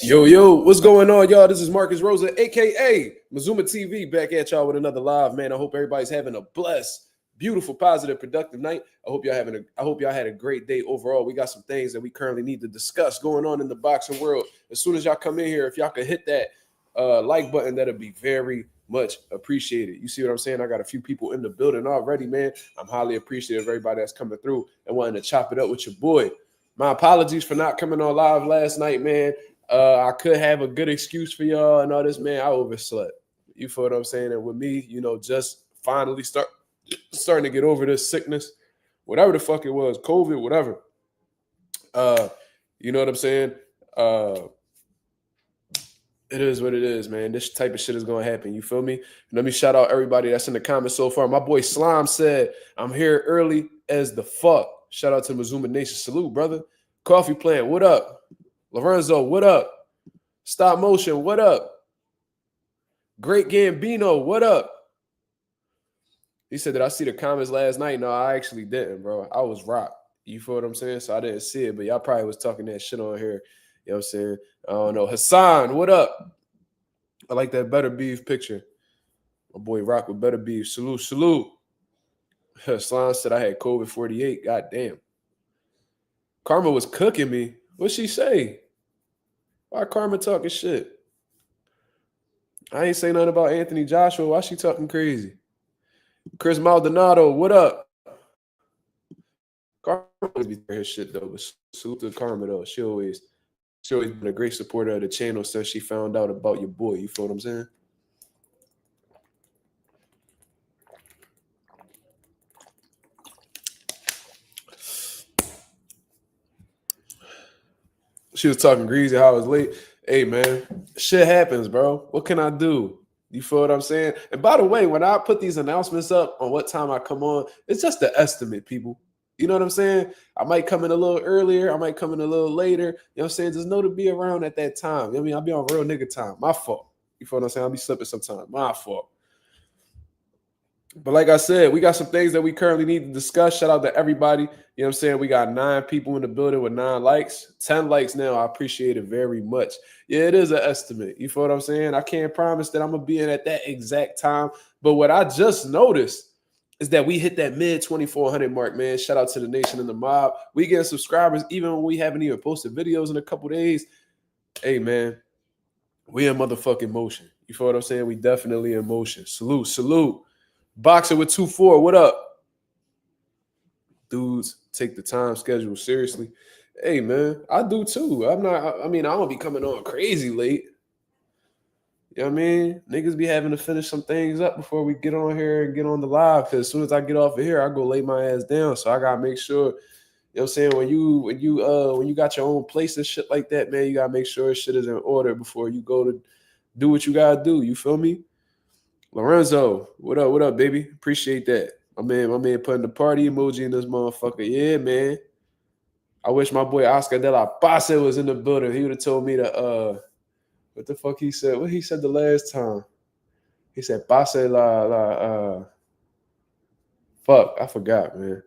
Yo, what's going on, y'all? This is Marcus Rosa, aka Mazuma TV, back at y'all with another live, man. I hope everybody's having a blessed, beautiful, positive, productive night. I hope y'all had a great day overall. We got some things that we currently need to discuss going on in the boxing world. As soon as y'all come in here, if y'all could hit that like button, that'll be very much appreciated. You see what I'm saying? I got a few people in the building already, man. I'm highly appreciative of everybody that's coming through and wanting to chop it up with your boy. My apologies for not coming on live last night, man. I could have a good excuse for y'all and all this, man. I overslept. You feel what I'm saying? And with me, just finally starting to get over this sickness, whatever the fuck it was, COVID, whatever. You know what I'm saying? It is what it is, man. This type of shit is gonna happen. You feel me? Let me shout out everybody that's in the comments so far. My boy Slime said, "I'm here early as the fuck." Shout out to Mazuma Nation. Salute, brother. Coffee Plant, what up? Lorenzo, what up? Stop Motion, what up? Great Gambino, what up? He said, did I see the comments last night? No, I actually didn't, bro. I was rocked. You feel what I'm saying? So I didn't see it, but y'all probably was talking that shit on here. You know what I'm saying? I don't know. Hassan, what up? I like that Better Beef picture. My boy Rock with Better Beef. Salute. Hassan said I had COVID 48. God damn. Karma was cooking me. What'd she say? Why Karma talking shit? I ain't saying nothing about Anthony Joshua. Why she talking crazy? Chris Maldonado, what up? Karma always be her shit though, but salute to Karma though. She always been a great supporter of the channel since she found out about your boy. You feel what I'm saying? She was talking greasy how I was late. Hey, man, shit happens, bro. What can I do? You feel what I'm saying? And by the way, when I put these announcements up on what time I come on, it's just an estimate, people. You know what I'm saying? I might come in a little earlier. I might come in a little later. You know what I'm saying? Just know to be around at that time. You know what I mean? I'll be on real nigga time. My fault. You feel what I'm saying? I'll be slipping sometimes. My fault. But like I said, we got some things that we currently need to discuss. Shout out to everybody. You know what I'm saying? We got 9 people in the building with 9 likes. 10 likes now. I appreciate it very much. Yeah, it is an estimate. You feel what I'm saying? I can't promise that I'm going to be in at that exact time. But what I just noticed is that we hit that mid 2,400 mark, man. Shout out to the nation and the mob. We getting subscribers even when we haven't even posted videos in a couple days. Hey, man, we in motherfucking motion. You feel what I'm saying? We definitely in motion. Salute. Boxer with 2-4, what up? Dudes, take the time schedule seriously. Hey, man, I do too. I don't be coming on crazy late. You know what I mean? Niggas be having to finish some things up before we get on here and get on the live. Because as soon as I get off of here, I go lay my ass down. So I gotta make sure, you know what I'm saying, when you got your own place and shit like that, man, you gotta make sure shit is in order before you go to do what you gotta do. You feel me? Lorenzo, what up, baby? Appreciate that. My man putting the party emoji in this motherfucker. Yeah, man. I wish my boy Oscar de la Pase was in the building. He would have told me to what the fuck he said? What he said the last time? He said Pase fuck, I forgot, man.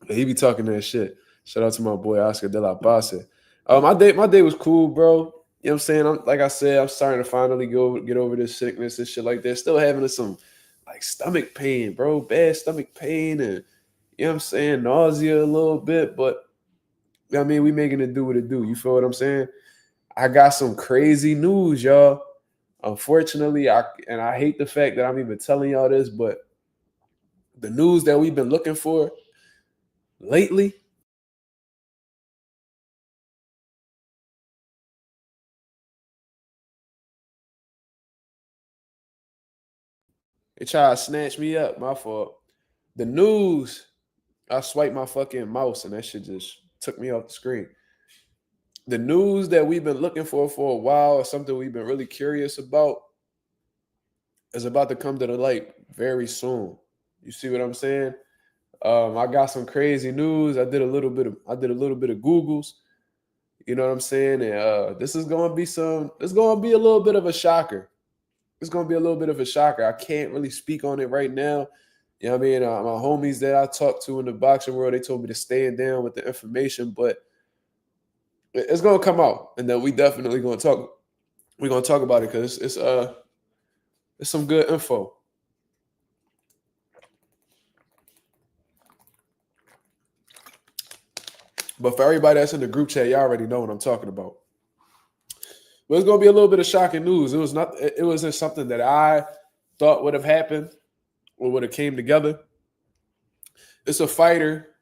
But he be talking that shit. Shout out to my boy Oscar de la Pase. My day was cool, bro. You know what I'm saying? Like I said, I'm starting to finally get over this sickness and shit like that. Still having some like stomach pain, bro. Bad stomach pain and you know what I'm saying? Nausea a little bit, but you know what I mean, we making it do what it do. You feel what I'm saying? I got some crazy news, y'all. Unfortunately, I hate the fact that I'm even telling y'all this, but the news that we've been looking for lately, they try to snatch me up. My fault. The news, I swiped my fucking mouse and that shit just took me off the screen. The news that we've been looking for a while, or something we've been really curious about, is about to come to the light very soon. You see what I'm saying? I got some crazy news. I did a little bit of Googles. You know what I'm saying? And this is gonna be a little bit of a shocker. It's gonna be a little bit of a shocker. I can't really speak on it right now. You know what I mean? My homies that I talked to in the boxing world, they told me to stand down with the information, but It's gonna come out, and then we definitely gonna talk. We're gonna talk about it because it's some good info. But for everybody that's in the group chat, y'all already know what I'm talking about. But it's gonna be a little bit of shocking news. It was not. It wasn't something that I thought would have happened or would have came together. It's a fighter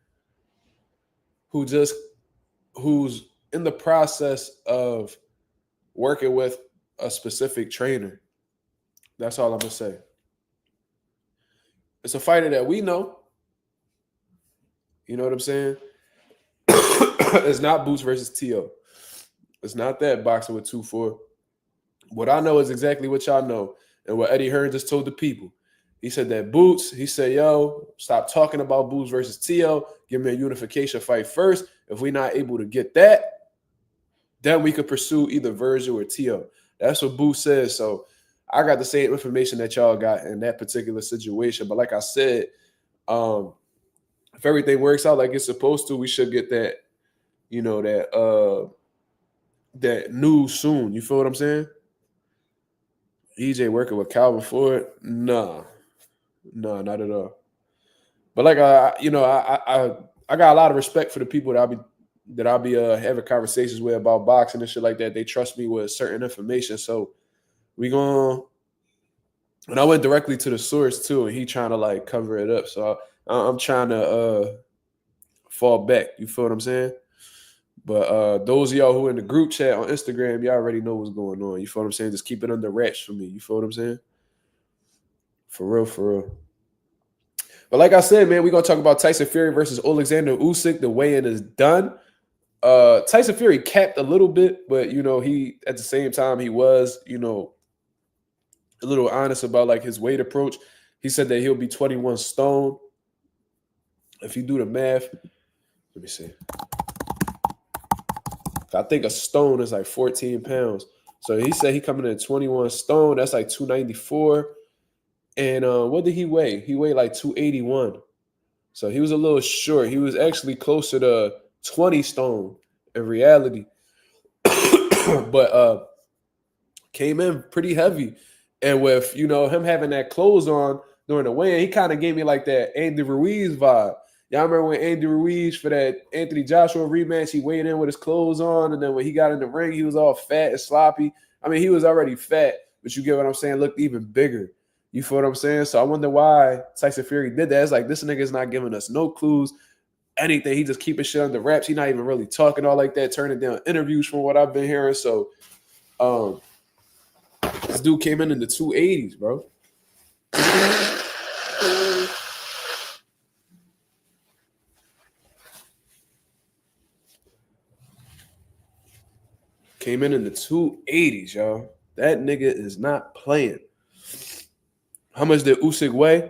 who's in the process of working with a specific trainer. That's all I'm gonna say. It's a fighter that we know. You know what I'm saying? It's not Boots versus Tio. It's not that boxing with 2-4. What I know is exactly what y'all know, and what Eddie Hearn just told the people. He said that Boots, he said, yo, stop talking about Boots versus Tio. Give me a unification fight first. If we're not able to get that, then we could pursue either Virgil or Tio. That's what Boots says. So I got the same information that y'all got in that particular situation. But like I said, if everything works out like it's supposed to, we should get that, you know, that news soon. You feel what I'm saying? EJ working with Calvin Ford? No, not at all. But like I got a lot of respect for the people that I'll be having conversations with about boxing and shit like that. They trust me with certain information. So we going, and I went directly to the source too, and he trying to like cover it up. So I'm trying to fall back. You feel what I'm saying? But those of y'all who in the group chat on Instagram, y'all already know what's going on. You feel what I'm saying? Just keep it under wraps for me. You feel what I'm saying? For real, for real. But like I said, man, we're going to talk about Tyson Fury versus Oleksandr Usyk. The weigh-in is done. Tyson Fury capped a little bit, but, you know, he, at the same time, he was, you know, a little honest about, like, his weight approach. He said that he'll be 21 stone. If you do the math, let me see. I think a stone is like 14 pounds. So he said he coming in at 21 stone. That's like 294. And what did he weigh? He weighed like 281. So he was a little short. He was actually closer to 20 stone in reality. But came in pretty heavy. And with, you know, him having that clothes on during the weigh-in, he kind of gave me like that Andy Ruiz vibe. Y'all remember when Andy Ruiz for that Anthony Joshua rematch, he weighed in with his clothes on, and then when he got in the ring, he was all fat and sloppy. I mean, he was already fat, but you get what I'm saying? Looked even bigger. You feel what I'm saying? So I wonder why Tyson Fury did that. It's like, this nigga is not giving us no clues, anything. He just keeping shit under wraps. He not even really talking all like that, turning down interviews from what I've been hearing. So this dude came in the 280s, bro. Came in the 280s, y'all. That nigga is not playing. How much did Usyk weigh?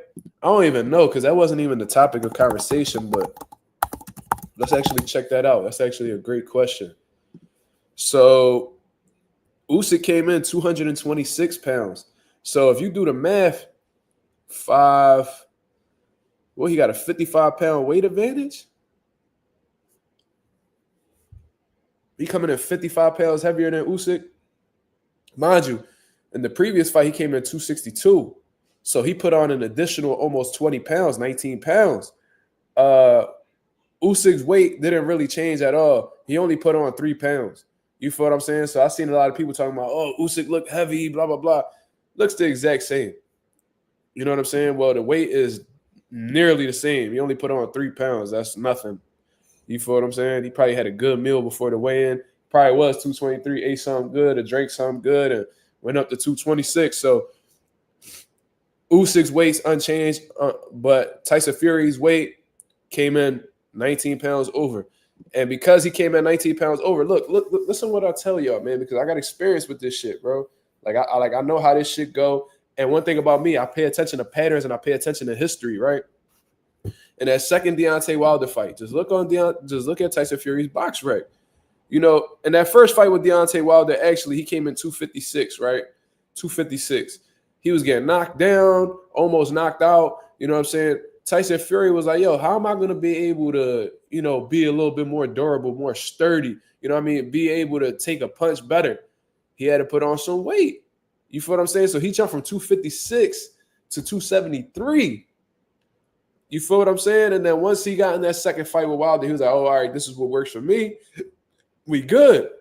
I don't even know because that wasn't even the topic of conversation, but let's actually check that out. That's actually a great question. So Usyk came in 226 pounds. So if you do the math, he got a 55-pound weight advantage? He coming in 55 pounds heavier than Usyk. Mind you, in the previous fight, he came in 262. So he put on an additional almost 20 pounds, 19 pounds. Usyk's weight didn't really change at all. He only put on 3 pounds. You feel what I'm saying? So I've seen a lot of people talking about, oh, Usyk look heavy, blah, blah, blah. Looks the exact same. You know what I'm saying? Well, the weight is nearly the same. He only put on 3 pounds. That's nothing. You feel what I'm saying? He probably had a good meal before the weigh-in. Probably was 223, ate something good, or drank something good, and went up to 226. So Usyk's weight's unchanged, but Tyson Fury's weight came in 19 pounds over. And because he came in 19 pounds over, look, listen to what I tell y'all, man, because I got experience with this shit, bro. I know how this shit go. And one thing about me, I pay attention to patterns and I pay attention to history, right? And that second Deontay Wilder fight, just look at Tyson Fury's box rec. You know, in that first fight with Deontay Wilder, actually, he came in 256, right? 256. He was getting knocked down, almost knocked out. You know what I'm saying? Tyson Fury was like, yo, how am I going to be able to, be a little bit more durable, more sturdy, be able to take a punch better? He had to put on some weight. You feel what I'm saying? So he jumped from 256 to 273. You feel what I'm saying? And then once he got in that second fight with Wilder, he was like, oh, all right, this is what works for me. We good.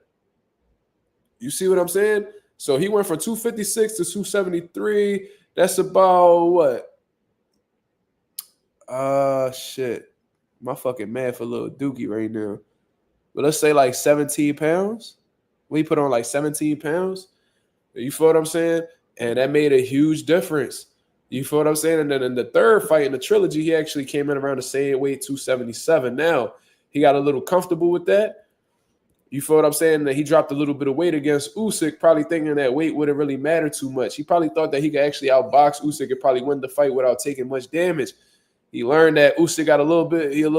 You see what I'm saying? So he went from 256 to 273. That's about what? Shit. My fucking math a little dookie right now. But let's say like 17 pounds. We put on like 17 pounds. You feel what I'm saying? And that made a huge difference. You feel what I'm saying? And then in the third fight in the trilogy, he actually came in around the same weight, 277. Now, he got a little comfortable with that. You feel what I'm saying? That he dropped a little bit of weight against Usyk, probably thinking that weight wouldn't really matter too much. He probably thought that he could actually outbox Usyk and probably win the fight without taking much damage. He learned that Usyk got a little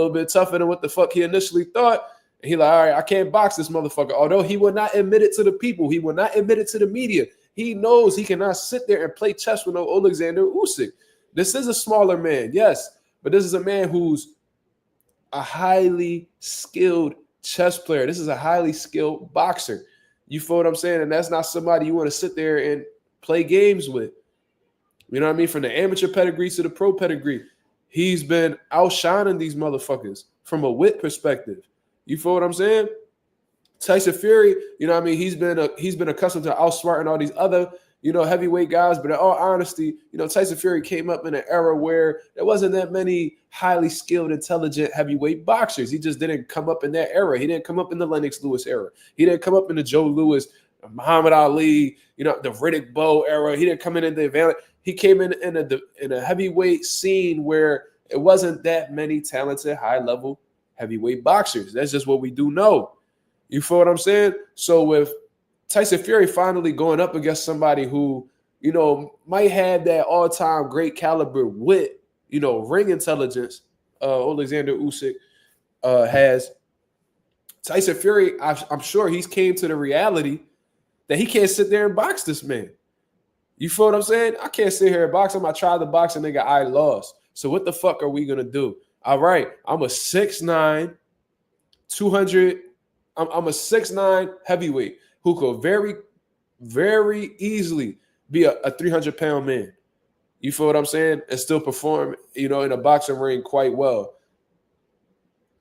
bit tougher than what the fuck he initially thought. And he like, all right, I can't box this motherfucker. Although he will not admit it to the people. He will not admit it to the media. He knows he cannot sit there and play chess with no Oleksandr Usyk. This is a smaller man, yes, but this is a man who's a highly skilled chess player. This is a highly skilled boxer. You feel what I'm saying? And that's not somebody you want to sit there and play games with. You know what I mean? From the amateur pedigree to the pro pedigree, he's been outshining these motherfuckers from a wit perspective. You feel what I'm saying? Tyson Fury, he's been accustomed to outsmarting all these other, heavyweight guys. But in all honesty, Tyson Fury came up in an era where there wasn't that many highly skilled, intelligent heavyweight boxers. He just didn't come up in that era. He didn't come up in the Lennox Lewis era. He didn't come up in the Joe Louis, Muhammad Ali, the Riddick Bowe era. He didn't come in the advantage. He came in a heavyweight scene where it wasn't that many talented, high-level heavyweight boxers. That's just what we do know. You feel what I'm saying? So with Tyson Fury finally going up against somebody who, might have that all-time great caliber wit, ring intelligence, Oleksandr Usyk has. Tyson Fury, I'm sure he's came to the reality that he can't sit there and box this man. You feel what I'm saying? I can't sit here and box him. I tried to box a nigga, I lost. So what the fuck are we going to do? All right, I'm a 6'9", 200. I'm a 6'9" heavyweight who could very, very easily be a 300-pound man. You feel what I'm saying? And still perform, in a boxing ring quite well.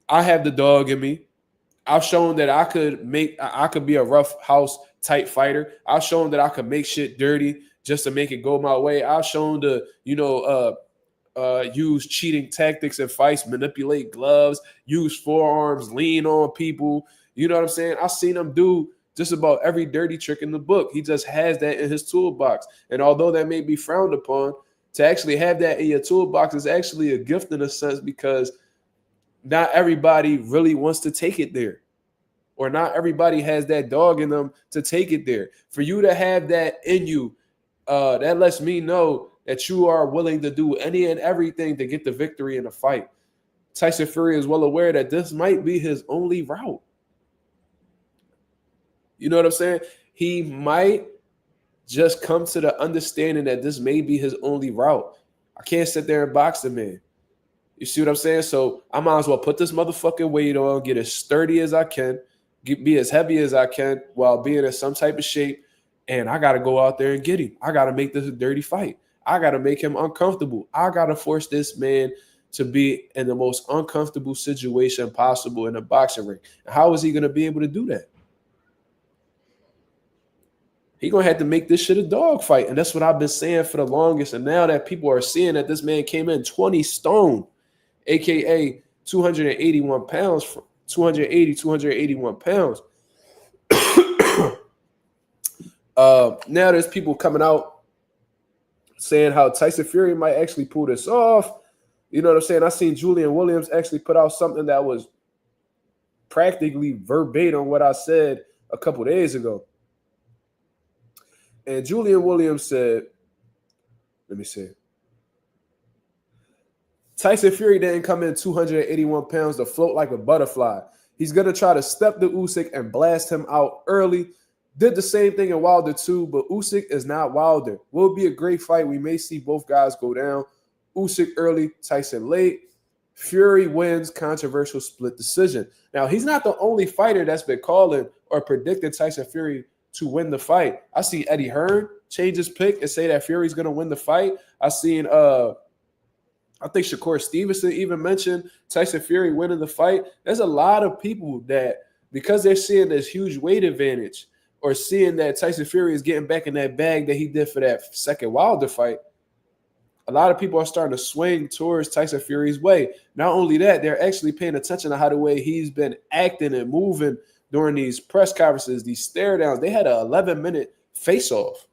I have the dog in me. I've shown that I could be a rough house type fighter. I've shown that I could make shit dirty just to make it go my way. I've shown to, use cheating tactics in fights, manipulate gloves, use forearms, lean on people. You know what I'm saying? I've seen him do just about every dirty trick in the book. He just has that in his toolbox. And although that may be frowned upon, to actually have that in your toolbox is actually a gift in a sense, because not everybody really wants to take it there. Or not everybody has that dog in them to take it there. For you to have that in you, that lets me know that you are willing to do any and everything to get the victory in a fight. Tyson Fury is well aware that this might be his only route. You know what I'm saying? He might just come to the understanding that this may be his only route. I can't sit there and box the man. You see what I'm saying? So I might as well put this motherfucking weight on, get as sturdy as I can, be as heavy as I can while being in some type of shape, and I got to go out there and get him. I got to make this a dirty fight. I got to make him uncomfortable. I got to force this man to be in the most uncomfortable situation possible in a boxing ring. How is he going to be able to do that? He's going to have to make this shit a dog fight. And that's what I've been saying for the longest. And now that people are seeing that this man came in 20 stone, a.k.a. 281 pounds, 281 pounds. Now there's people coming out saying how Tyson Fury might actually pull this off. You know what I'm saying? I seen Julian Williams actually put out something that was practically verbatim what I said a couple days ago. And Julian Williams said, let me see. Tyson Fury didn't come in 281 pounds to float like a butterfly. He's going to try to step the Usyk and blast him out early. Did the same thing in Wilder too, but Usyk is not Wilder. Will be a great fight. We may see both guys go down. Usyk early, Tyson late. Fury wins controversial split decision. Now, he's not the only fighter that's been calling or predicting Tyson Fury to win the fight. I see Eddie Hearn change his pick and say that Fury's going to win the fight. I seen I think Shakur Stevenson even mentioned Tyson Fury winning the fight. There's a lot of people that, because they're seeing this huge weight advantage or seeing that Tyson Fury is getting back in that bag that he did for that second Wilder fight, a lot of people are starting to swing towards Tyson Fury's way. Not only that, they're actually paying attention to how the way he's been acting and moving during these press conferences, these stare downs. They had an 11-minute face-off.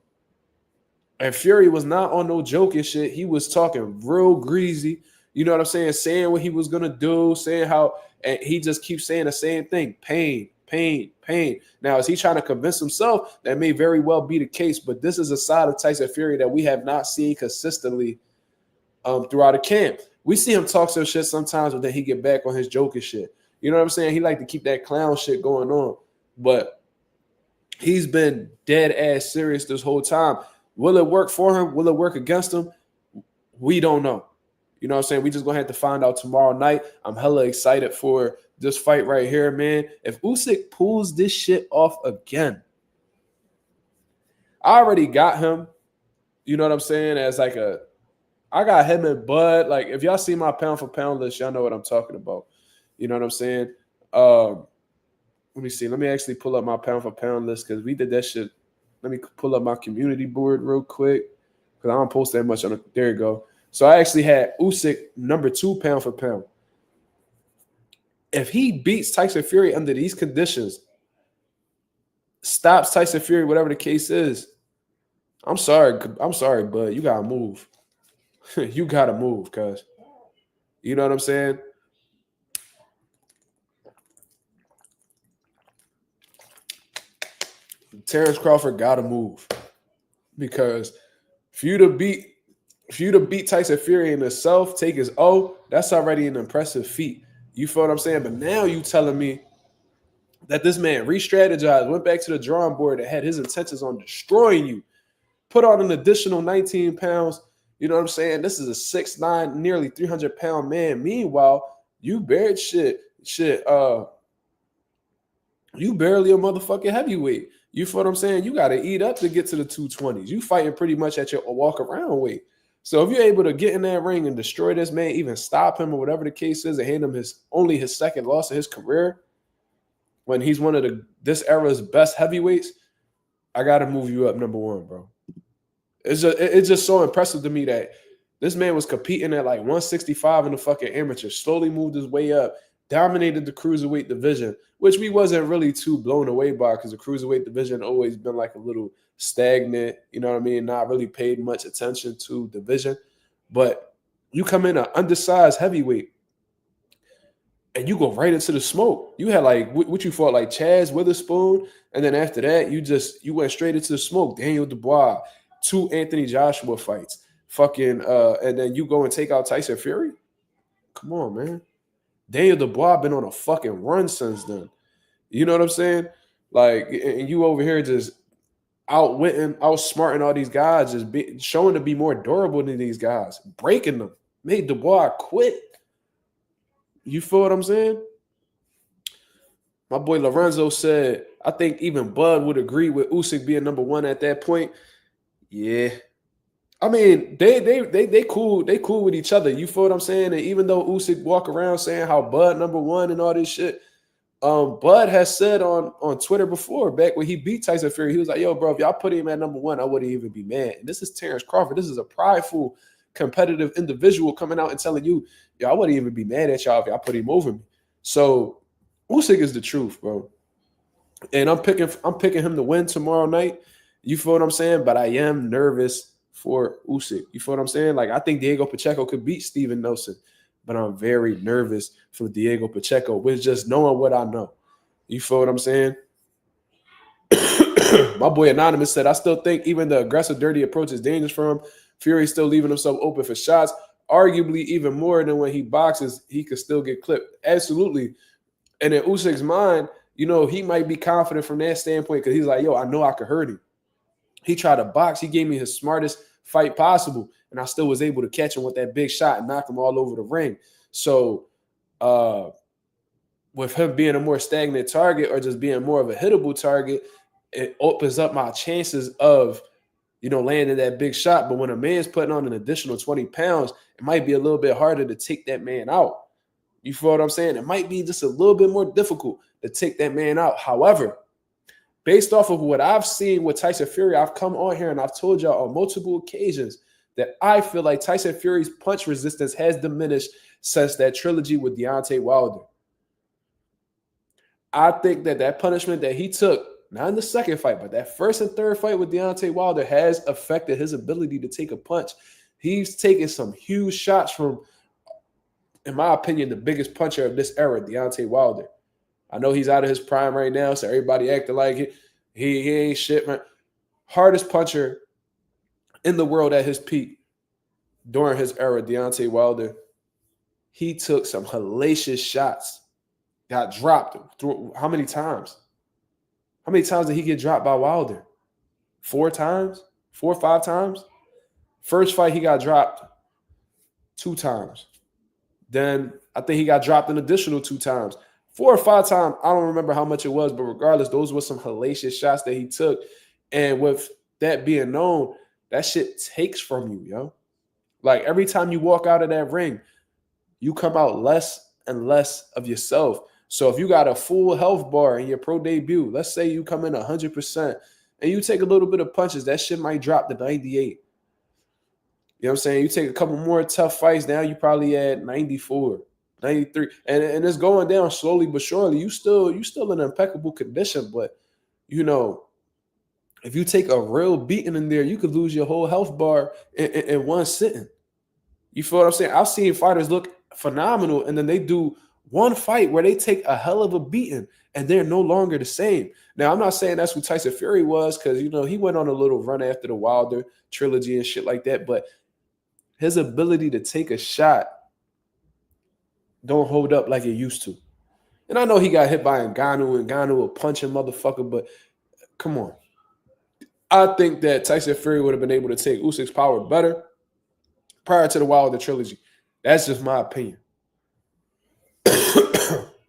And Fury was not on no joking shit. He was talking real greasy. You know what I'm saying? Saying what he was going to do, saying how, and he just keeps saying the same thing. Pain, pain, pain. Now, is he trying to convince himself? That may very well be the case, but this is a side of Tyson Fury that we have not seen consistently throughout the camp. We see him talk some shit sometimes, but then he get back on his joking shit. You know what I'm saying? He like to keep that clown shit going on. But he's been dead ass serious this whole time. Will it work for him? Will it work against him? We don't know. You know what I'm saying? We just going to have to find out tomorrow night. I'm hella excited for this fight right here, man. If Usyk pulls this shit off again, I already got him. You know what I'm saying? As like I got him and Bud. Like, if y'all see my pound for pound list, y'all know what I'm talking about. You know what I'm saying? Let me see. Let me actually pull up my pound for pound list because we did that shit. Let me pull up my community board real quick because I don't post that much on it. There you go. So I actually had Usyk number 2 pound for pound. If he beats Tyson Fury under these conditions, stops Tyson Fury, whatever the case is, I'm sorry, bud. You gotta move. You gotta move, cuz. You know what I'm saying? Terrence Crawford gotta move. Because for you to beat Tyson Fury in itself, take his O, that's already an impressive feat. You feel what I'm saying? But now you telling me that this man re-strategized, went back to the drawing board and had his intentions on destroying you, put on an additional 19 pounds. You know what I'm saying? This is a 6'9", nearly 300-pound man. Meanwhile, you buried shit. You barely a motherfucking heavyweight. You feel what I'm saying? You got to eat up to get to the 220s. You fighting pretty much at your walk-around weight. So if you're able to get in that ring and destroy this man, even stop him or whatever the case is, and hand him only his second loss of his career, when he's one of this era's best heavyweights, I got to move you up number 1, bro. It's just so impressive to me that this man was competing at like 165 in the fucking amateur, slowly moved his way up, dominated the cruiserweight division, which we wasn't really too blown away by because the cruiserweight division always been like a little stagnant, you know what I mean? Not really paid much attention to division. But you come in an undersized heavyweight and you go right into the smoke. You had like what you fought like Chaz Witherspoon, and then after that you went straight into the smoke. Daniel Dubois, 2 Anthony Joshua fights, and then you go and take out Tyson Fury. Come on, man. Daniel Dubois been on a fucking run since then. You know what I'm saying? Like, and you over here just outsmarting all these guys, just showing to be more durable than these guys, breaking them, made Dubois quit. You feel what I'm saying? My boy Lorenzo said, I think even Bud would agree with Usyk being number 1 at that point. Yeah. I mean, they cool with each other. You feel what I'm saying? And even though Usyk walk around saying how Bud number 1 and all this shit, Bud has said on Twitter before, back when he beat Tyson Fury, he was like, yo, bro, if y'all put him at number 1, I wouldn't even be mad. And this is Terrence Crawford. This is a prideful, competitive individual coming out and telling you, yo, I wouldn't even be mad at y'all if y'all put him over me. So Usyk is the truth, bro. And I'm picking him to win tomorrow night. You feel what I'm saying? But I am nervous for Usyk. You feel what I'm saying? Like, I think Diego Pacheco could beat Steven Nelson, but I'm very nervous for Diego Pacheco with just knowing what I know. You feel what I'm saying? My boy Anonymous said, I still think even the aggressive, dirty approach is dangerous for him. Fury's still leaving himself open for shots, arguably even more than when he boxes, he could still get clipped. Absolutely. And in Usyk's mind, you know, he might be confident from that standpoint because he's like, yo, I know I could hurt him. He tried to box. He gave me his smartest fight possible. And I still was able to catch him with that big shot and knock him all over the ring. So with him being a more stagnant target or just being more of a hittable target, it opens up my chances of, landing that big shot. But when a man's putting on an additional 20 pounds, it might be a little bit harder to take that man out. You feel what I'm saying? It might be just a little bit more difficult to take that man out. However, based off of what I've seen with Tyson Fury, I've come on here and I've told y'all on multiple occasions that I feel like Tyson Fury's punch resistance has diminished since that trilogy with Deontay Wilder. I think that punishment that he took, not in the second fight, but that first and third fight with Deontay Wilder has affected his ability to take a punch. He's taken some huge shots from, in my opinion, the biggest puncher of this era, Deontay Wilder. I know he's out of his prime right now, so everybody acting like he ain't shit, man. Hardest puncher in the world at his peak during his era, Deontay Wilder. He took some hellacious shots. Got dropped through how many times? How many times did he get dropped by Wilder? 4 times? 4 or 5 times? First fight, he got dropped 2 times. Then I think he got dropped an additional 2 times. 4 or 5 times, I don't remember how much it was, but regardless, those were some hellacious shots that he took. And with that being known, that shit takes from you, yo. Like every time you walk out of that ring, you come out less and less of yourself. So if you got a full health bar in your pro debut, let's say you come in 100% and you take a little bit of punches, that shit might drop to 98. You know what I'm saying? You take a couple more tough fights, now you probably at 94, 93. And it's going down slowly but surely. You still in impeccable condition, but if you take a real beating in there, you could lose your whole health bar in one sitting. You feel what I'm saying? I've seen fighters look phenomenal, and then they do one fight where they take a hell of a beating, and they're no longer the same. Now, I'm not saying that's who Tyson Fury was, because, he went on a little run after the Wilder trilogy and shit like that, but his ability to take a shot don't hold up like it used to. And I know he got hit by Ngannou, and Ngannou a punching motherfucker, but come on. I think that Tyson Fury would have been able to take Usyk's power better prior to the Wilder trilogy. That's just my opinion.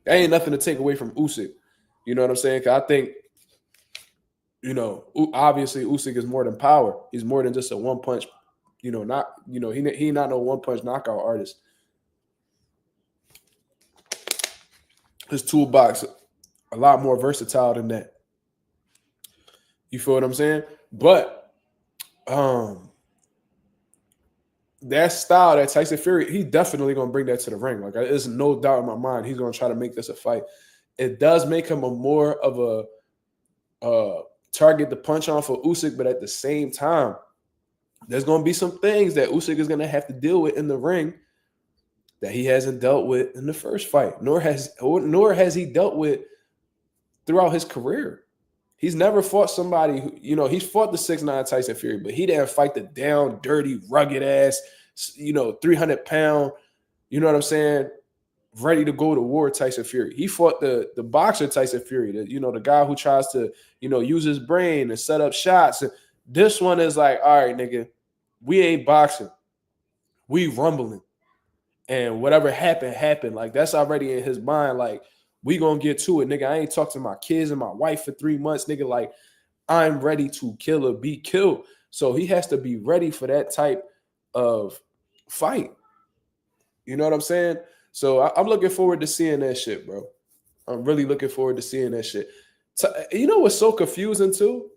There ain't nothing to take away from Usyk. You know what I'm saying? Because I think, obviously Usyk is more than power. He's more than just a one punch. He not no one punch knockout artist. His toolbox a lot more versatile than that. You feel what I'm saying? But that style, that Tyson Fury, he's definitely going to bring that to the ring. Like, there's no doubt in my mind he's going to try to make this a fight. It does make him a more of a target to punch on for Usyk, but at the same time, there's going to be some things that Usyk is going to have to deal with in the ring that he hasn't dealt with in the first fight, nor has he dealt with throughout hhis career. He's never fought somebody who, he's fought the 6'9" Tyson Fury, but he didn't fight the down, dirty, rugged ass, 300-pound, you know what I'm saying, ready to go to war Tyson Fury. He fought the boxer Tyson Fury, the guy who tries to, use his brain and set up shots. And this one is like, all right, nigga, we ain't boxing. We rumbling. And whatever happened. Like, that's already in his mind. Like, we gonna get to it, nigga. I ain't talked to my kids and my wife for 3 months, nigga. Like, I'm ready to kill or be killed. So he has to be ready for that type of fight. You know what I'm saying? So I'm looking forward to seeing that shit, bro. I'm really looking forward to seeing that shit. So, you know what's so confusing too?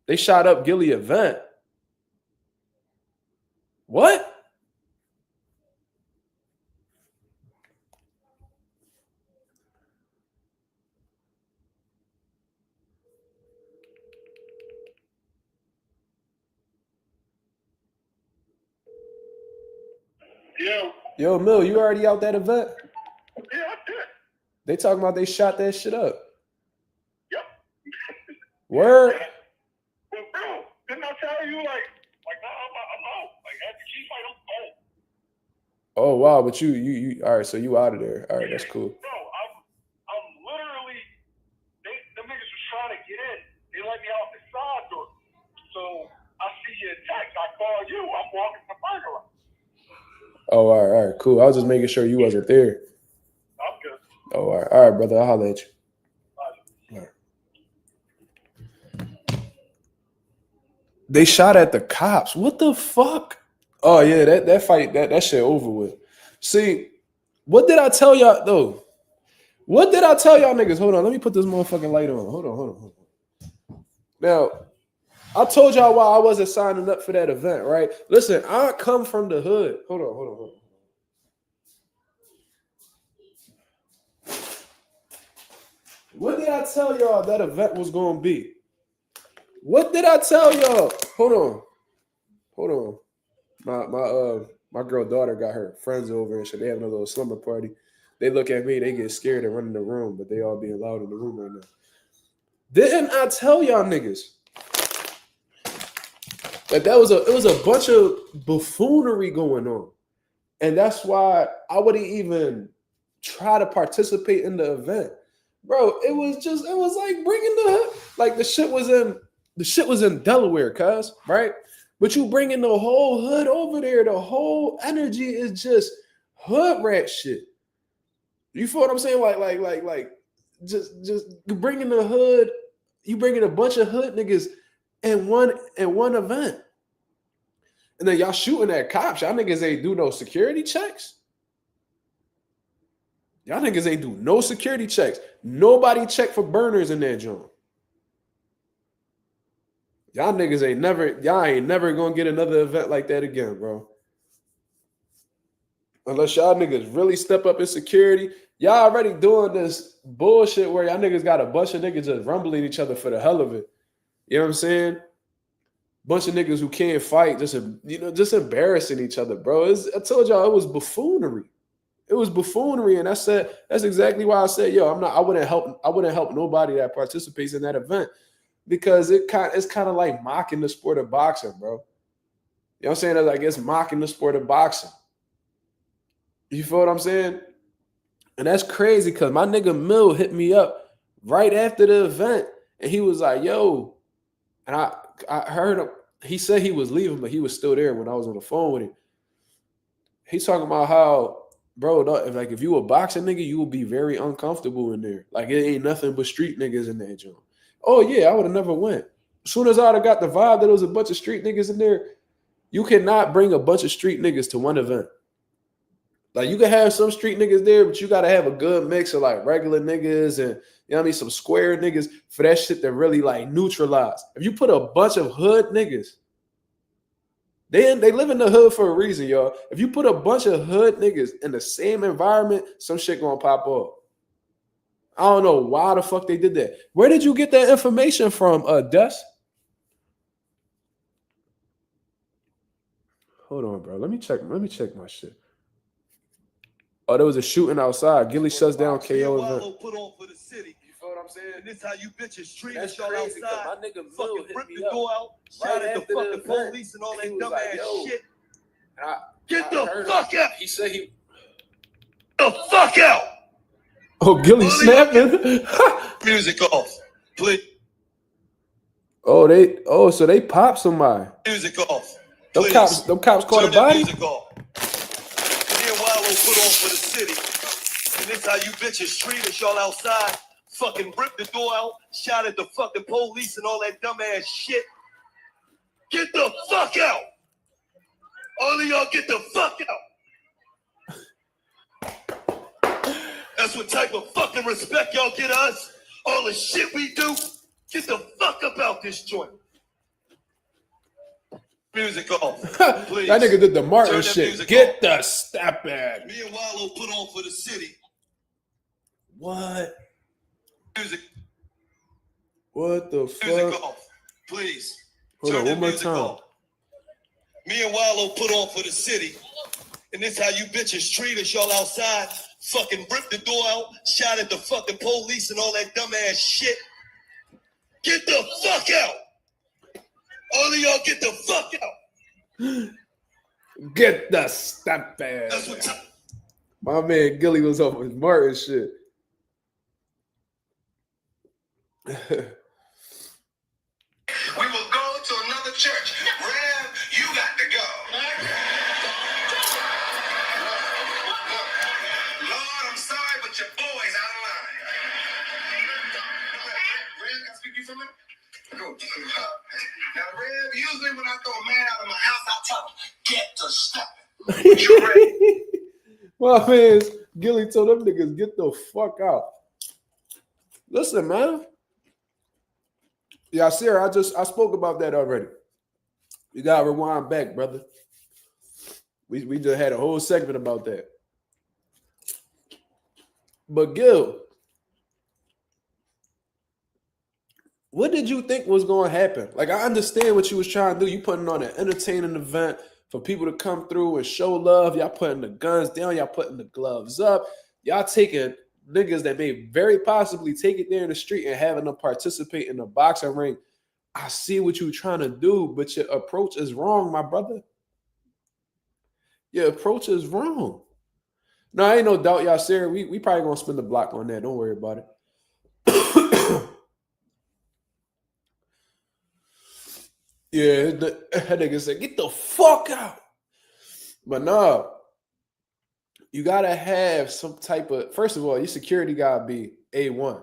They shot up Gilly event. What? Yo, Mill, you already out that event? Yeah, I did. They talking about they shot that shit up. Yep. Word? Well, bro, didn't I tell you, like, nah, I'm out. Like, after G fight, I'm home. Oh, wow, but you all right, so you out of there. All right, that's cool. Bro, I'm literally, them niggas was trying to get in. They let me out the side door. So I see your text. you. I'm walking the parking lot. Oh, all right, cool. I was just making sure you wasn't there. I'm good. Oh, all right, brother. I'll holler at you. All right. They shot at the cops. What the fuck? Oh yeah, that fight, that shit over with. See, what did I tell y'all though? What did I tell y'all niggas? Hold on, let me put this motherfucking light on. Hold on. Now, I told y'all why I wasn't signing up for that event, right? Listen, I come from the hood. Hold on. What did I tell y'all that event was gonna be? What did I tell y'all? Hold on. My girl daughter got her friends over and shit. They having a little slumber party. They look at me, they get scared and run in the room, but they all being loud in the room right now. Didn't I tell y'all niggas that it was a bunch of buffoonery going on? And that's why I wouldn't even try to participate in the event. Bro, it was like bringing the shit was in Delaware, cuz, right? But you bringing the whole hood over there. The whole energy is just hood rat shit. You feel what I'm saying? Like, just bringing the hood. You bringing a bunch of hood niggas in one event, and then y'all shooting at cops. Y'all niggas ain't do no security checks. Y'all niggas ain't do no security checks. Nobody checked for burners in that joint. Y'all ain't never gonna get another event like that again, bro. Unless y'all niggas really step up in security. Y'all already doing this bullshit where y'all niggas got a bunch of niggas just rumbling each other for the hell of it. You know what I'm saying? Bunch of niggas who can't fight, just embarrassing each other, bro. I told y'all it was buffoonery. It was buffoonery, and I said that's exactly why I said, yo, I wouldn't help nobody that participates in that event, because it's kind of like mocking the sport of boxing, bro. You know what I'm saying? Like, it's mocking the sport of boxing. You feel what I'm saying? And that's crazy, because my nigga Mill hit me up right after the event, and he was like, yo, and I heard him. He said he was leaving, but he was still there when I was on the phone with him. He's talking about how, bro, if you a boxing nigga, you will be very uncomfortable in there. Like, it ain't nothing but street niggas in that joint. Oh yeah, I would have never went. As soon as I'd have got the vibe that there was a bunch of street niggas in there, you cannot bring a bunch of street niggas to one event. Like, you can have some street niggas there, but you gotta have a good mix of like regular niggas and, you know what I mean, some square niggas for that shit to really like neutralize. If you put a bunch of hood niggas, they live in the hood for a reason, y'all. If you put a bunch of hood niggas in the same environment, some shit gonna pop up. I don't know why the fuck they did that. Where did you get that information from, Des? Hold on, bro. Let me check my shit. Oh, there was a shooting outside. Gilly shuts down KO event. Put on for the city. You feel what I'm saying? And this how you bitches treat That's y'all crazy, outside. my nigga Mill fucking hit rip me the up door out, right shot at the after the fucking event. police and all He that was dumb like, ass yo. shit. Get the fuck out. He said he. The fuck out. Oh, Gilly snapping. Music off, please. So they popped somebody. Music off. Them cops caught a body. Music off. Me and Wallow put on for the city. And this how you bitches treat us, y'all outside. Fucking ripped the door out, shot at the fucking police and all that dumb ass shit. Get the fuck out. All of y'all get the fuck out. That's what type of fucking respect y'all get us. All the shit we do. Get the fuck up out this joint. Music off, please. That nigga did the Martin shit. Get off. the step at. Me and Wallow put on for the city. What? Music. What the fuck? Music off, please. Hold on, one more time. Off. Me and Wallow put on for the city. And this how you bitches treat us, y'all outside. Fucking ripped the door out, shot at the fucking police and all that dumb ass shit. Get the fuck out. All of y'all get the fuck out. Get the step at. That's what my man Gilly was on his Martin shit. We will go to another church. Rev, you got to go. women? Go. Now, Rev, usually when I throw a man out of my house, I tell him, get to stepping. You ready? My man, Gilly told them niggas, get the fuck out. Listen, man. Yeah, Sarah, I spoke about that already. You gotta rewind back, brother. We just had a whole segment about that. But Gil, what did you think was going to happen? Like, I understand what you was trying to do. You putting on an entertaining event for people to come through and show love. Y'all putting the guns down. Y'all putting the gloves up. Y'all taking niggas that may very possibly take it there in the street and having them participate in the boxing ring. I see what you're trying to do, but your approach is wrong, my brother. Your approach is wrong. No, I ain't no doubt, y'all, Sarah. We probably going to spend the block on that. Don't worry about it. Yeah, that nigga said, get the fuck out. But no, you gotta have some type of, first of all, your security gotta be A1.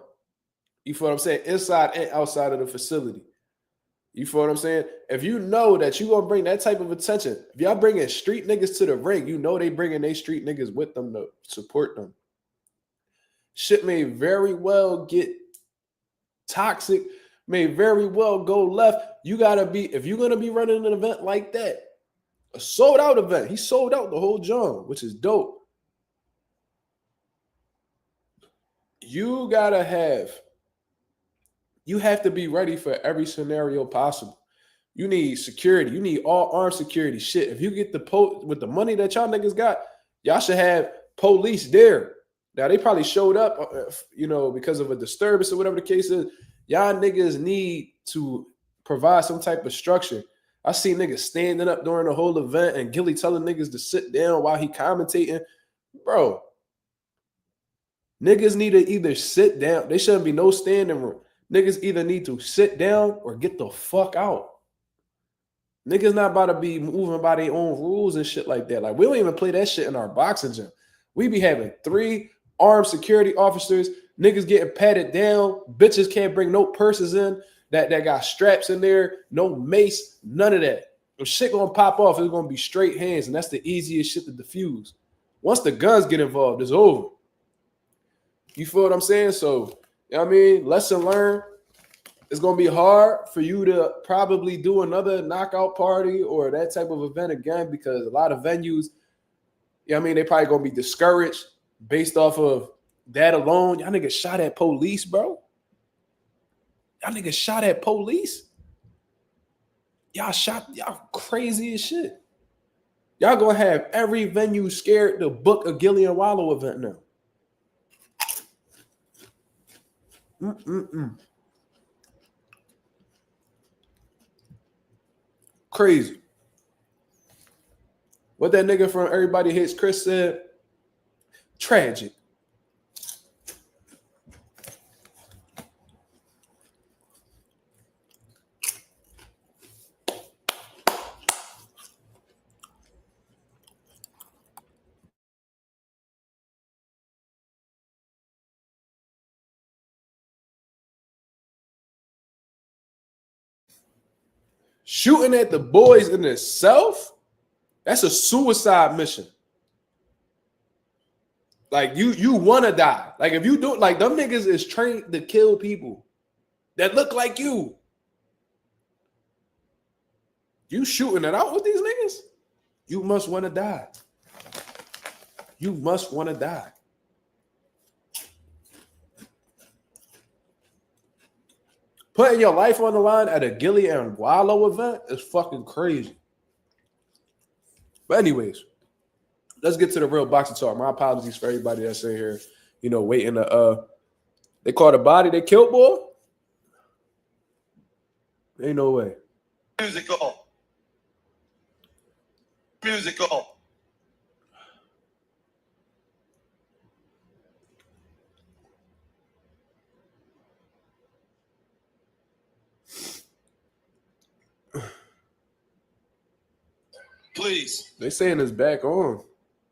You feel what I'm saying? Inside and outside of the facility. You feel what I'm saying? If you know that you're gonna bring that type of attention, if y'all bringing street niggas to the ring, you know they bringing their street niggas with them to support them. Shit may very well get toxic, may very well go left. You gotta be, if you're gonna be running an event like that, a sold out event. He sold out the whole John, which is dope. You have to be ready for every scenario possible. You need security. You need all armed security. Shit, if you get with the money that y'all niggas got, y'all should have police there. Now, they probably showed up, because of a disturbance or whatever the case is. Y'all niggas need to provide some type of structure. I see niggas standing up during the whole event and Gilly telling niggas to sit down while he commentating. Bro, niggas need to either sit down. There shouldn't be no standing room. Niggas either need to sit down or get the fuck out. Niggas not about to be moving by their own rules and shit like that. Like, we don't even play that shit in our boxing gym. We be having 3 armed security officers, niggas getting patted down, bitches can't bring no purses in that got straps in there, no mace, none of that. If shit gonna pop off, it's gonna be straight hands, and that's the easiest shit to defuse. Once the guns get involved, it's over. You feel what I'm saying? So, you know what I mean? Lesson learned. It's gonna be hard for you to probably do another knockout party or that type of event again, because a lot of venues, you know what I mean, they probably gonna be discouraged based off of that alone. Y'all niggas shot at police, bro. Y'all niggas shot at police. Y'all crazy as shit. Y'all gonna have every venue scared to book a Gillian Wallow event now. Crazy. What that nigga from Everybody Hates Chris said, tragic. Shooting at the boys in itself, that's a suicide mission. Like, you want to die. Like, if you do, like, them niggas is trained to kill people that look like you. You shooting it out with these niggas, you must want to die. You must want to die. Putting your life on the line at a Gilly and Wallow event is fucking crazy. But anyways, let's get to the real boxing talk. My apologies for everybody that's in here, waiting to they caught a body, they killed, boy. Ain't no way. Musical. Please. They saying it's back on.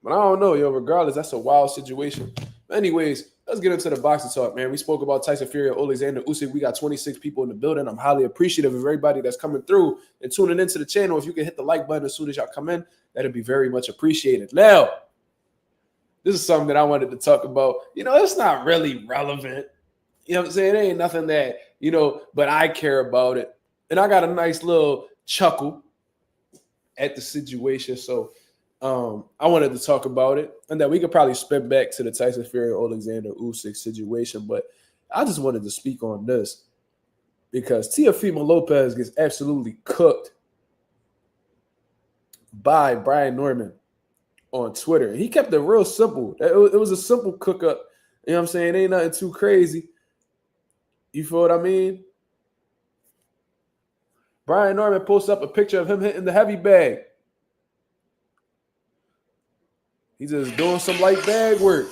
But I don't know, yo. Regardless, that's a wild situation. Anyways, let's get into the boxing talk, man. We spoke about Tyson Fury and Oleksandr Usyk. We got 26 people in the building. I'm highly appreciative of everybody that's coming through and tuning into the channel. If you can hit the like button as soon as y'all come in, that'd be very much appreciated. Now, this is something that I wanted to talk about. It's not really relevant. You know what I'm saying? It ain't nothing that, but I care about it. And I got a nice little chuckle at the situation. So I wanted to talk about it. And then we could probably spin back to the Tyson Fury and Oleksandr Usyk situation. But I just wanted to speak on this because Teofimo Lopez gets absolutely cooked by Brian Norman on Twitter. He kept it real simple. It was a simple cook up. You know what I'm saying? It ain't nothing too crazy. You feel what I mean? Brian Norman posts up a picture of him hitting the heavy bag. He's just doing some light bag work.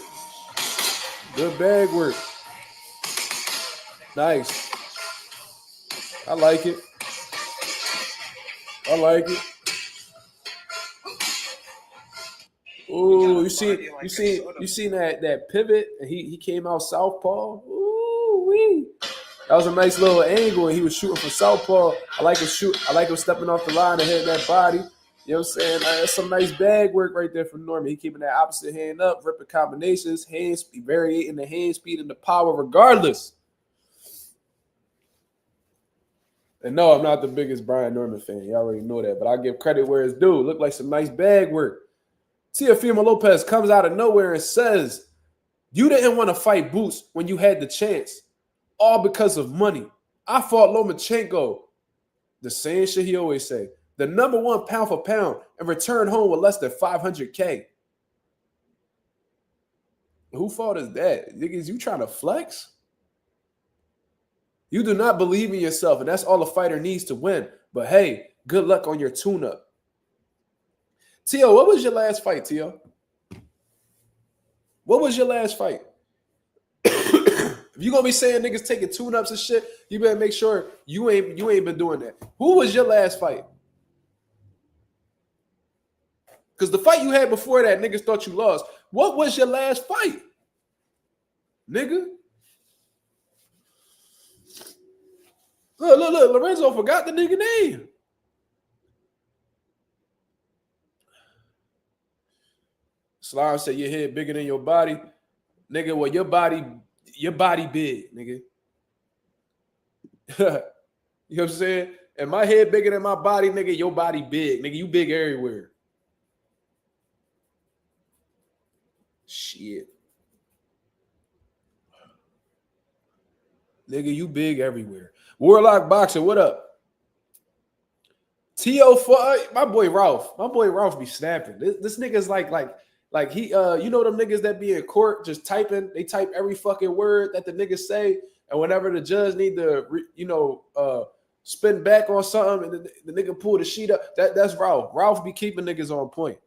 Good bag work. Nice. I like it. I like it. Ooh, you seen that pivot? And he came out southpaw. Ooh wee. That was a nice little angle, and he was shooting for southpaw. I like him stepping off the line and hitting that body. You know what I'm saying? That's some nice bag work right there from Norman. He keeping that opposite hand up, ripping combinations, hand speed, varying the hand speed and the power regardless. And no, I'm not the biggest Brian Norman fan. You already know that, but I give credit where it's due. Look like some nice bag work. Teofimo Lopez comes out of nowhere and says, "You didn't want to fight Boots when you had the chance. All because of money. I fought Lomachenko." The same shit he always say. The number one pound for pound and returned home with less than $500K. Who fault is that? Niggas, you trying to flex? You do not believe in yourself, and that's all a fighter needs to win. But hey, good luck on your tune-up. Tio, what was your last fight, Tio? What was your last fight? If you gonna be saying niggas taking tune-ups and shit, you better make sure you ain't been doing that. Who was your last fight? Because the fight you had before that, niggas thought you lost. What was your last fight? Nigga? Look. Lorenzo forgot the nigga name. Slime said your head bigger than your body. Nigga, well, your body big, nigga. You know what I'm saying? And my head bigger than my body, nigga, your body big. Nigga, you big everywhere. Shit. Nigga, you big everywhere. Warlock Boxer, what up? T.O. My boy Ralph. My boy Ralph be snapping. This nigga's like he you know them niggas that be in court just typing, they type every fucking word that the niggas say, and whenever the judge need to spin back on something and the nigga pull the sheet up, that's Ralph. Ralph be keeping niggas on point.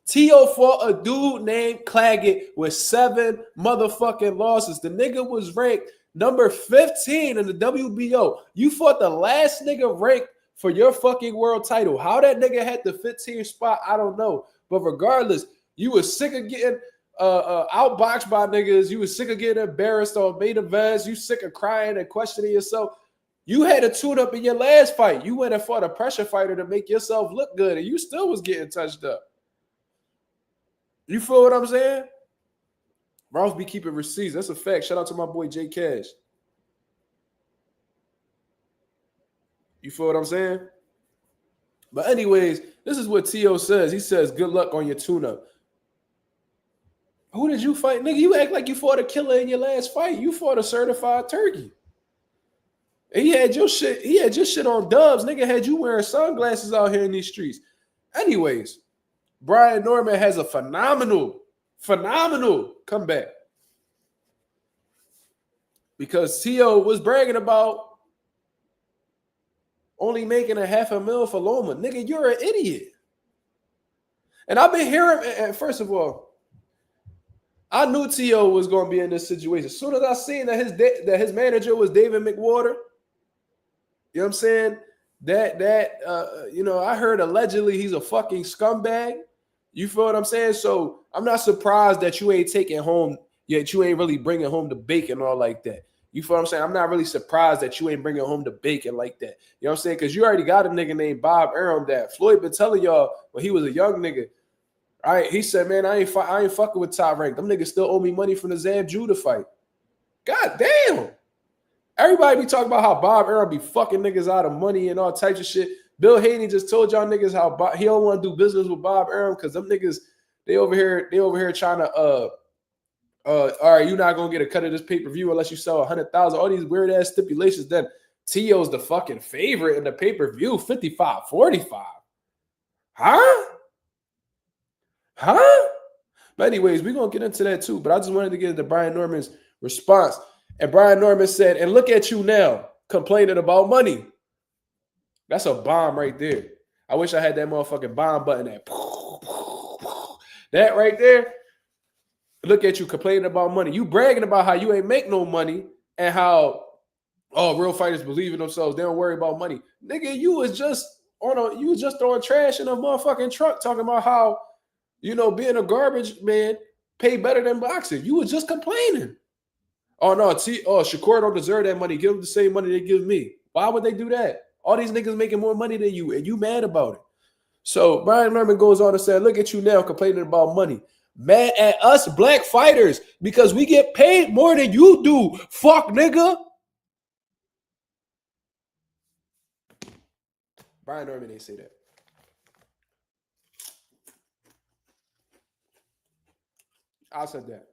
T.O. fought a dude named Claggett with 7 motherfucking losses. The nigga was ranked number 15 in the WBO. You fought the last nigga ranked for your fucking world title. How that nigga had the 15th spot, I don't know. But regardless, you was sick of getting outboxed by niggas. You was sick of getting embarrassed on main events. You sick of crying and questioning yourself. You had a tune-up in your last fight. You went and fought a pressure fighter to make yourself look good, and you still was getting touched up. You feel what I'm saying? Ralph be keeping receipts. That's a fact. Shout out to my boy J Cash. You feel what I'm saying? But anyways, this is what T.O. says. He says, good luck on your tune-up. Who did you fight? Nigga, you act like you fought a killer in your last fight. You fought a certified turkey. And he had your shit on dubs. Nigga had you wearing sunglasses out here in these streets. Anyways, Brian Norman has a phenomenal comeback. Because T.O. was bragging about only making $500,000 for Loma. Nigga, you're an idiot. And I've been hearing, and first of all, I knew T.O. was going to be in this situation. As soon as I seen that his manager was David McWater, you know what I'm saying? I heard allegedly he's a fucking scumbag. You feel what I'm saying? So I'm not surprised that you ain't taking home, yet you ain't really bringing home the bacon all like that. You feel what I'm saying? I'm not really surprised that you ain't bringing home the bacon like that. You know what I'm saying? Because you already got a nigga named Bob Arum that Floyd been telling y'all when he was a young nigga. All right, he said, man, I ain't fucking with Top Rank. Them niggas still owe me money from the Zab Judah fight. God damn. Everybody be talking about how Bob Arum be fucking niggas out of money and all types of shit. Bill Haney just told y'all niggas how he don't want to do business with Bob Arum because them niggas, they over here trying to all right, you're not gonna get a cut of this pay-per-view unless you sell 100,000. All these weird ass stipulations. Then T.O.'s the fucking favorite in the pay-per-view, 55-45. Huh? But anyways, we're gonna get into that too. But I just wanted to get into Brian Norman's response. And Brian Norman said, and look at you now, complaining about money. That's a bomb right there. I wish I had that motherfucking bomb button. That right there. Look at you complaining about money. You bragging about how you ain't make no money and how, oh, real fighters believe in themselves. They don't worry about money. Nigga, you was just throwing trash in a motherfucking truck talking about how, you know, being a garbage man pay better than boxing. You was just complaining. Oh, no, Shakur don't deserve that money. Give them the same money they give me. Why would they do that? All these niggas making more money than you, and you mad about it. So Brian Norman goes on and said, look at you now complaining about money. Mad at us black fighters because we get paid more than you do. Fuck, nigga. Brian Norman didn't say that. I said that.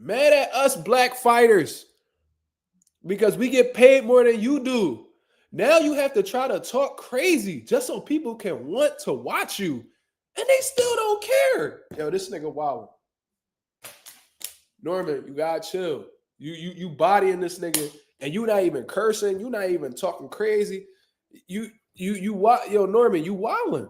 Mad at us black fighters because we get paid more than you do. Now you have to try to talk crazy just so people can want to watch you. And they still don't care. Yo, this nigga wild. Norman, you gotta chill. You bodying this nigga and you not even cursing. You not even talking crazy. Yo, Norman, you wilding.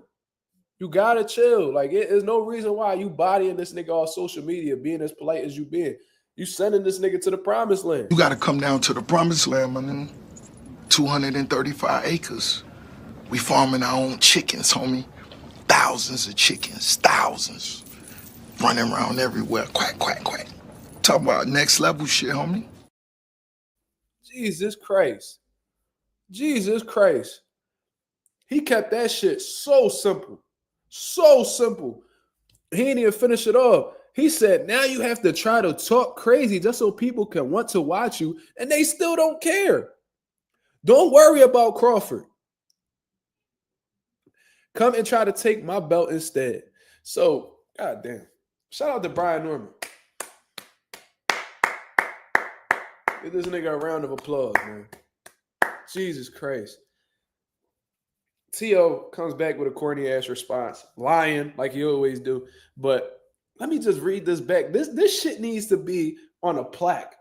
You gotta chill. Like, there's no reason why you bodying this nigga on social media, being as polite as you been. You sending this nigga to the promised land. You gotta come down to the promised land, man. 235 acres. We farming our own chickens, homie. Thousands of chickens, thousands. Running around everywhere, quack, quack, quack. Talk about next level shit, homie. Jesus Christ. Jesus Christ. He kept that shit so simple. So simple. He didn't even finish it off. He said, now you have to try to talk crazy just so people can want to watch you, and they still don't care. Don't worry about Crawford. Come and try to take my belt instead. So, goddamn. Shout out to Brian Norman. Give this nigga a round of applause, man. Jesus Christ. T.O. comes back with a corny-ass response. Lying, like he always do. But let me just read this back. This shit needs to be on a plaque.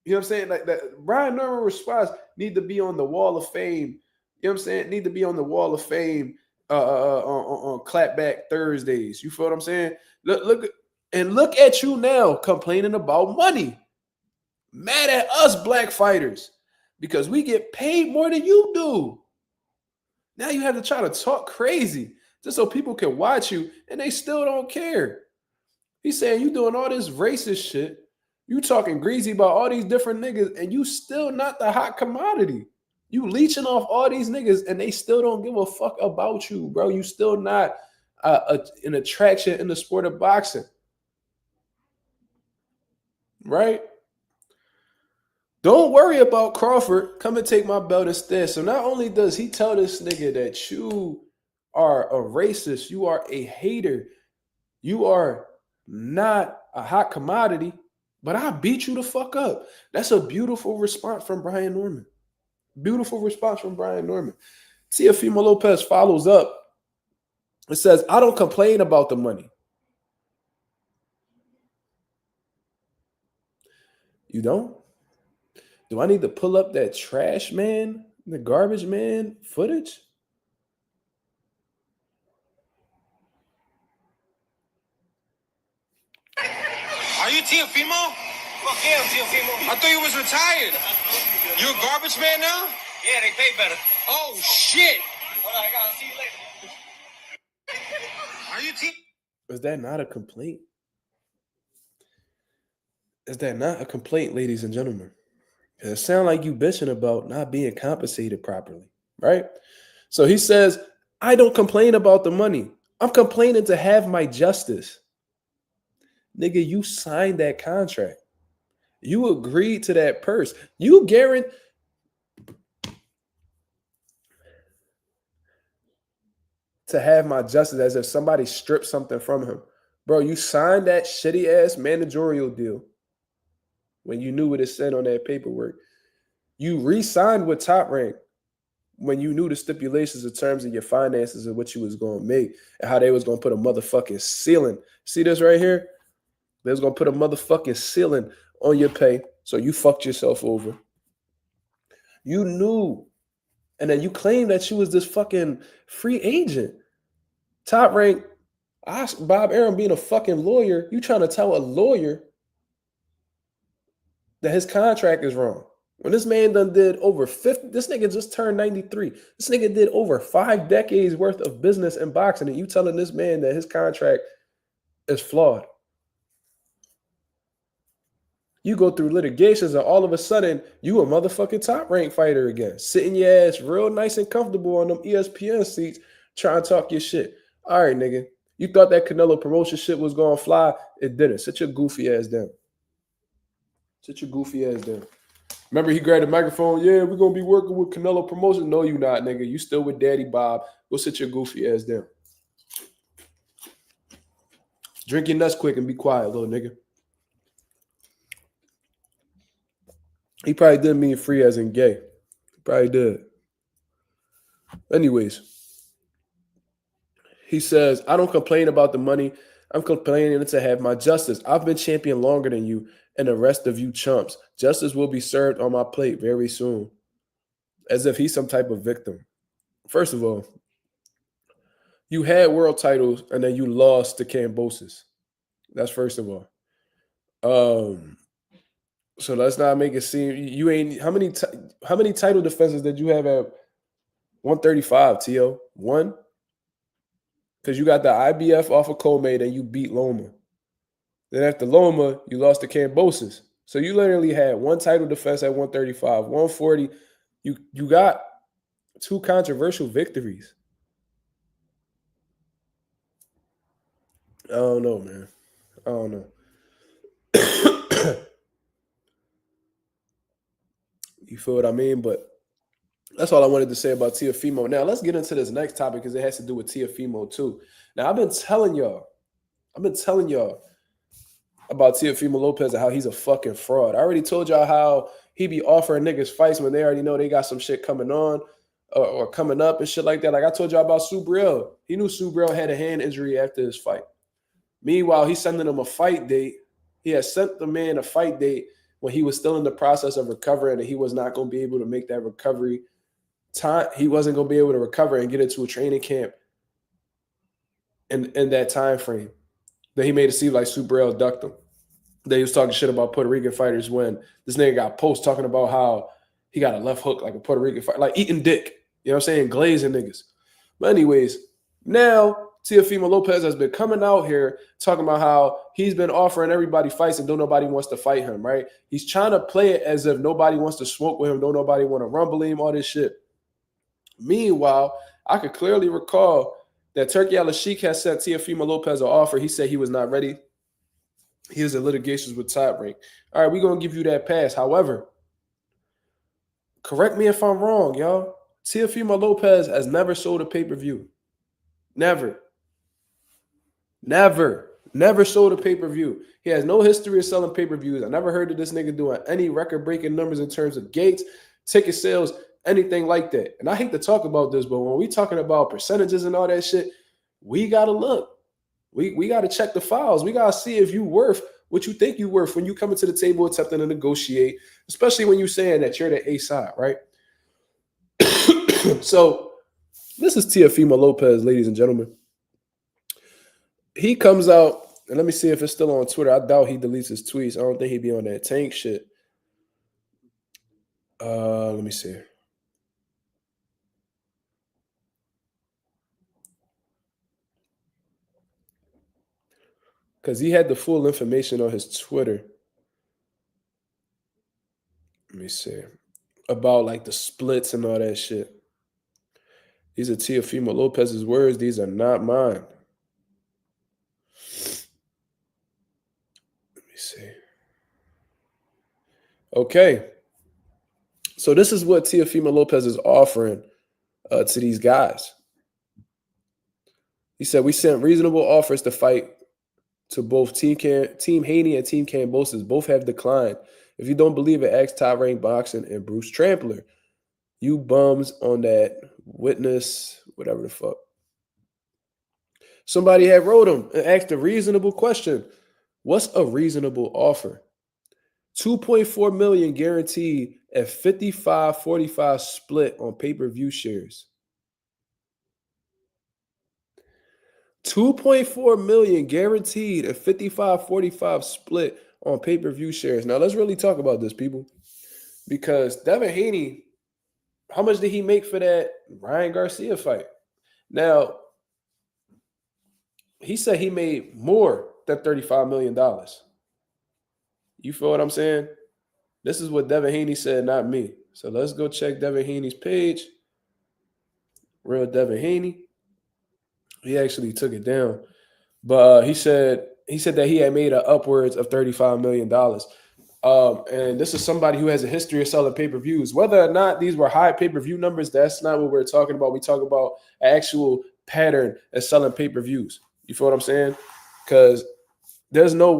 You know what I'm saying? Like that Brian Norman response need to be on the wall of fame. You know what I'm saying? Need to be on the wall of fame on Clapback Thursdays. You feel what I'm saying? Look at you now complaining about money. Mad at us black fighters because we get paid more than you do. Now you have to try to talk crazy just so people can watch you and they still don't care. He's saying you doing all this racist shit. You talking greasy about all these different niggas and you still not the hot commodity. You leeching off all these niggas and they still don't give a fuck about you, bro. You still not an attraction in the sport of boxing. Right? Don't worry about Crawford. Come and take my belt instead. So not only does he tell this nigga that you are a racist, you are a hater, you are not a hot commodity, but I beat you the fuck up. That's a beautiful response from Brian Norman. Beautiful response from Brian Norman. Teofimo Lopez follows up. It says, I don't complain about the money. You don't? Do I need to pull up that trash man, the garbage man footage? Are you Teofimo? Fuck yeah, I'm Teofimo. I thought you was retired. You a garbage man now? Yeah, they pay better. Oh, shit. All right, I gotta see you later. Are you team? Is that not a complaint? Is that not a complaint, ladies and gentlemen? It sounds like you bitching about not being compensated properly, right? So he says, I don't complain about the money. I'm complaining to have my justice. Nigga, you signed that contract. You agreed to that purse. You guarantee to have my justice as if somebody stripped something from him. Bro, you signed that shitty ass managerial deal when you knew what it said on that paperwork. You re-signed with Top Rank when you knew the stipulations of terms of your finances and what you was going to make and how they was going to put a motherfucking ceiling. See this right here? They was going to put a motherfucking ceiling on your pay, so you fucked yourself over. You knew. And then you claimed that you was this fucking free agent. Top Rank, Bob Arum being a fucking lawyer, you trying to tell a lawyer that his contract is wrong. When this man done did over 50, this nigga just turned 93. This nigga did over 5 decades worth of business in boxing, and you telling this man that his contract is flawed. You go through litigations, and all of a sudden, you a motherfucking Top Rank fighter again, sitting your ass real nice and comfortable on them ESPN seats, trying to talk your shit. All right, nigga. You thought that Canelo promotion shit was going to fly? It didn't. Sit your goofy ass down. Sit your goofy ass down. Remember, he grabbed the microphone. Yeah, we're going to be working with Canelo promotion. No, you not, nigga. You still with Daddy Bob. Go sit your goofy ass down. Drink your nuts quick and be quiet, little nigga. He probably didn't mean free as in gay. He probably did. Anyways, he says, I don't complain about the money. I'm complaining to have my justice. I've been champion longer than you and the rest of you chumps. Justice will be served on my plate very soon. As if he's some type of victim. First of all, you had world titles and then you lost to Cambosis. That's first of all. So let's not make it seem you ain't how many title defenses did you have at 135, Tio? One? Because you got the IBF off of Comey and you beat Loma. Then after Loma, you lost to Cambosis. So you literally had one title defense at 135, 140. You got 2 controversial victories. I don't know, man. I don't know. You feel what I mean? But that's all I wanted to say about Teofimo. Now, let's get into this next topic because it has to do with Teofimo too. Now, I've been telling y'all about Teofimo Lopez and how he's a fucking fraud. I already told y'all how he be offering niggas fights when they already know they got some shit coming on or coming up and shit like that. Like I told y'all about Subriel. He knew Subriel had a hand injury after his fight. Meanwhile, he's sending him a fight date. He had sent the man a fight date when he was still in the process of recovering and he was not going to be able to make that recovery time. He wasn't going to be able to recover and get into a training camp in that time frame. Then he made it seem like Subriel ducked him. Then he was talking shit about Puerto Rican fighters when this nigga got posts talking about how he got a left hook like a Puerto Rican fighter, like eating dick. You know what I'm saying? Glazing niggas. But anyways, now Teofimo Lopez has been coming out here talking about how he's been offering everybody fights and don't nobody wants to fight him, right? He's trying to play it as if nobody wants to smoke with him, don't nobody want to rumble him, all this shit. Meanwhile, I could clearly recall that Turkey Al-Sheikh has sent Teofimo Lopez an offer. He said he was not ready. He was in litigations with Top Rank. All right, we're going to give you that pass. However, correct me if I'm wrong, y'all. Teofimo Lopez has never sold a pay-per-view. Never sold a pay-per-view. He has no history of selling pay-per-views. I never heard of this nigga doing any record-breaking numbers in terms of gates, ticket sales, anything like that. And I hate to talk about this, but when we talking about percentages and all that shit, we got to look. We got to check the files. We got to see if you worth what you think you worth when you come into the table attempting to negotiate, especially when you're saying that you're the A side, right? So this is Teofimo Lopez, ladies and gentlemen. He comes out, and let me see if it's still on Twitter. I doubt he deletes his tweets. I don't think he'd be on that tank shit. Let me see. because he had the full information on his Twitter. Let me see. About like the splits and all that shit. These are Teofimo Lopez's words. These are not mine. Let me see. Okay. So this is what Teofimo Lopez is offering to these guys. He said, we sent reasonable offers to fight to both Team Haney and Team Kambosos. Both have declined. If you don't believe it, ask Top Rank Boxing and Bruce Trampler. You bums on that witness, whatever the fuck. Somebody had wrote him and asked a reasonable question. What's a reasonable offer? 2.4 million guaranteed at 55-45 split on pay-per-view shares. 2.4 million guaranteed at 55-45 split on pay-per-view shares. Now let's really talk about this, people. Because Devin Haney, how much did he make for that Ryan Garcia fight? Now, he said he made more than $35 million. You feel what I'm saying? This is what Devin Haney said, not me. So let's go check Devin Haney's page. Real Devin Haney. He actually took it down. But he said that he had made upwards of $35 million. And this is somebody who has a history of selling pay-per-views. Whether or not these were high pay-per-view numbers, that's not what we're talking about. We talk about an actual pattern of selling pay-per-views. You feel what I'm saying? Because there's no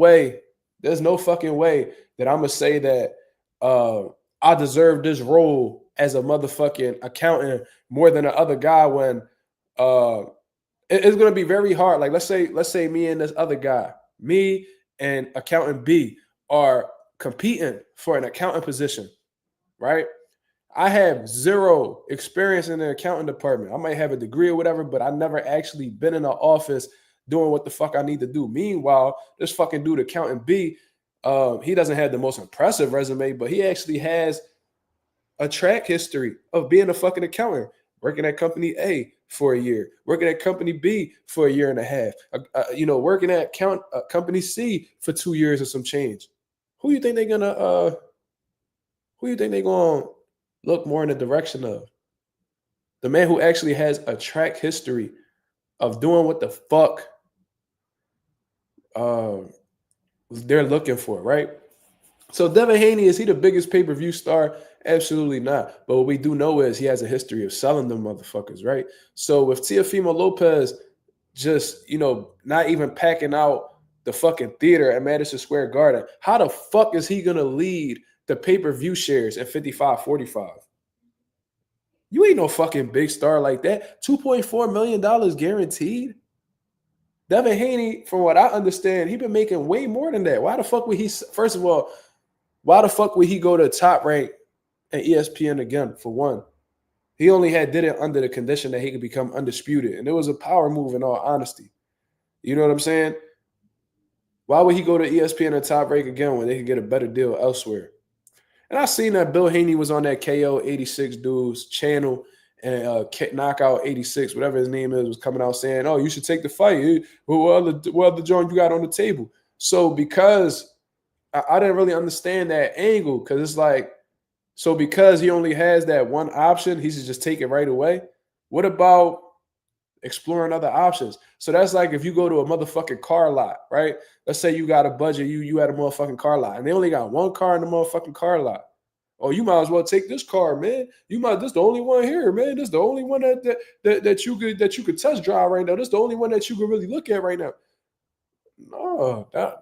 fucking way that I'm going to say that I deserve this role as a motherfucking accountant more than the other guy when it's going to be very hard. Like, let's say me and this other guy, me and accountant B are competing for an accountant position, right? I have zero experience in the accounting department. I might have a degree or whatever, but I never actually been in an office doing what the fuck I need to do. Meanwhile, this fucking dude, accountant B, he doesn't have the most impressive resume, but he actually has a track history of being a fucking accountant, working at company A for a year, working at company B for a year and a half, working at company C for 2 years or some change. Who you think they're gonna look more in the direction of? The man who actually has a track history of doing what the fuck they're looking for, right? So Devin Haney, is he the biggest pay-per-view star? Absolutely not. But what we do know is he has a history of selling them motherfuckers, right? So with Teofimo Lopez just, not even packing out the fucking theater at Madison Square Garden, how the fuck is he going to lead the pay-per-view shares at 55-45? You ain't no fucking big star like that. $2.4 million guaranteed? Devin Haney, from what I understand, he been making way more than that. Why the fuck would he, first of all, why the fuck would he go to Top Rank and ESPN again, for one? He only did it under the condition that he could become undisputed. And it was a power move in all honesty. You know what I'm saying? Why would he go to ESPN and Top Rank again when they could get a better deal elsewhere? And I seen that Bill Haney was on that KO 86 dude's channel, and Knockout 86, whatever his name is, was coming out saying, oh, you should take the fight. What other joint you got on the table? So because I didn't really understand that angle, because it's like, so because he only has that one option, he should just take it right away. What about exploring other options? So that's like if you go to a motherfucking car lot, right? Let's say you got a budget, you had a motherfucking car lot, and they only got one car in the motherfucking car lot. Oh, you might as well take this car, man. This the only one here, man. This the only one that you could test drive right now. This the only one that you could really look at right now. No, that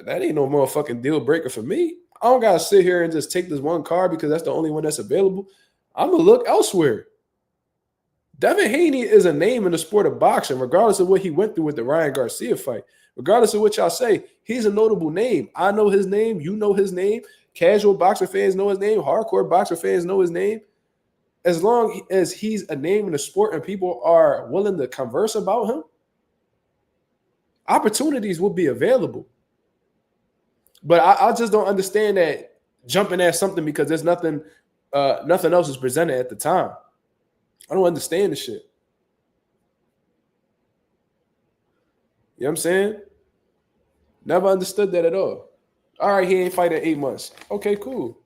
ain't no motherfucking deal breaker for me. I don't gotta sit here and just take this one car because that's the only one that's available. I'm gonna look elsewhere. Devin Haney is a name in the sport of boxing, regardless of what he went through with the Ryan Garcia fight. Regardless of what y'all say, he's a notable name. I know his name. You know his name. Casual boxer fans know his name. Hardcore boxer fans know his name. As long as he's a name in the sport and people are willing to converse about him, opportunities will be available. But I just don't understand that jumping at something because there's nothing else is presented at the time. I don't understand the shit. You know what I'm saying? Never understood that at all. All right, he ain't fighting 8 months. Okay, cool.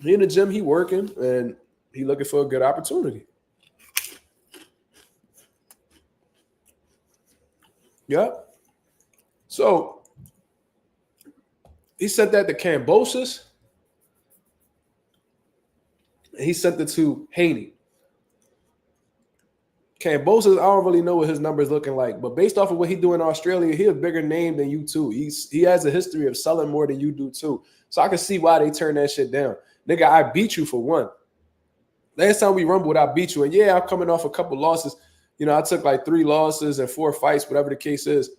He in the gym, he working, and he looking for a good opportunity. Yep. So he sent that to Kambosos, and he sent it to Haney. Kambosos, I don't really know what his numbers looking like, but based off of what he do in Australia, he a bigger name than you too. He has a history of selling more than you do too. So I can see why they turn that shit down. Nigga, I beat you for one. Last time we rumbled, I beat you. And yeah, I'm coming off a couple losses. You know, I took like 3 losses and 4 fights, whatever the case is.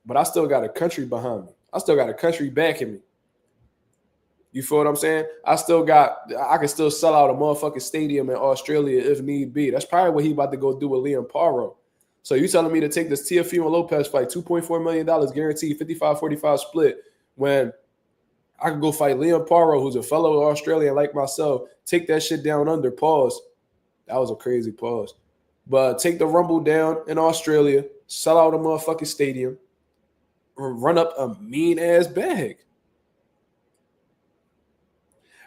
But I still got a country behind me. I still got a country backing me. You feel what I'm saying? I can still sell out a motherfucking stadium in Australia if need be. That's probably what he about to go do with Liam Paro. So you telling me to take this Teofimo Lopez fight, $2.4 million guaranteed, 55-45 split, when I could go fight Liam Paro, who's a fellow Australian like myself, take that shit down under, pause. That was a crazy pause. But take the rumble down in Australia, sell out a motherfucking stadium, run up a mean-ass bag.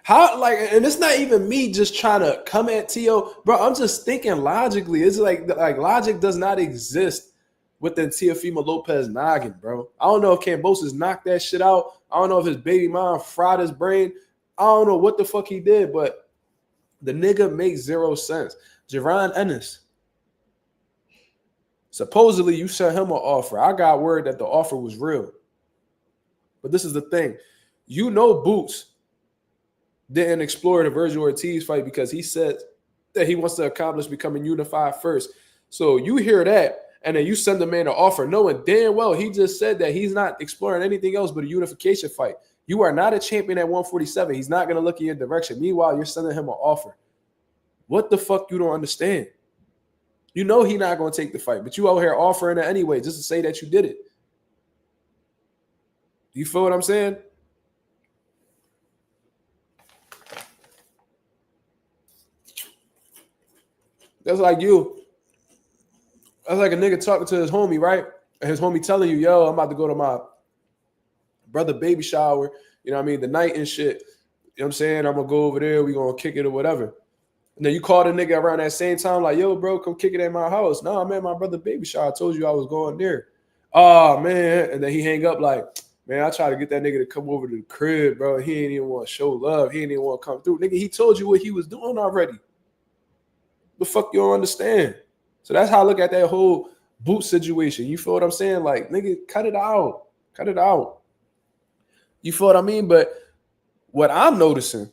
How, like, and it's not even me just trying to come at Tio, bro. I'm just thinking logically. It's like logic does not exist within Teofimo Lopez noggin, bro. I don't know if Kambosos knocked that shit out. I don't know if his baby mom fried his brain. I don't know what the fuck he did, but the nigga makes 0 sense. Jaron Ennis. Supposedly you sent him an offer. I got word that the offer was real. But this is the thing. You know Boots didn't explore the Virgil Ortiz fight because he said that he wants to accomplish becoming unified first. So you hear that, and then you send the man an offer knowing damn well he just said that he's not exploring anything else but a unification fight. You are not a champion at 147. He's not going to look in your direction. Meanwhile, you're sending him an offer. What the fuck you don't understand? You know he's not going to take the fight, but you out here offering it anyway just to say that you did it. You feel what I'm saying? That's like you. That's like a nigga talking to his homie, right? And his homie telling you, yo, I'm about to go to my brother baby shower, you know what I mean, the night and shit. You know what I'm saying? I'm going to go over there. We going to kick it or whatever. And then you call the nigga around that same time like, yo, bro, come kick it at my house. No, I'm at my brother baby shower. I told you I was going there. Oh, man. And then he hang up like, man, I tried to get that nigga to come over to the crib, bro. He ain't even want to show love. He ain't even want to come through. Nigga, he told you what he was doing already. The fuck you don't understand? So that's how I look at that whole boot situation. You feel what I'm saying? Like, nigga, cut it out. Cut it out. You feel what I mean? But what I'm noticing,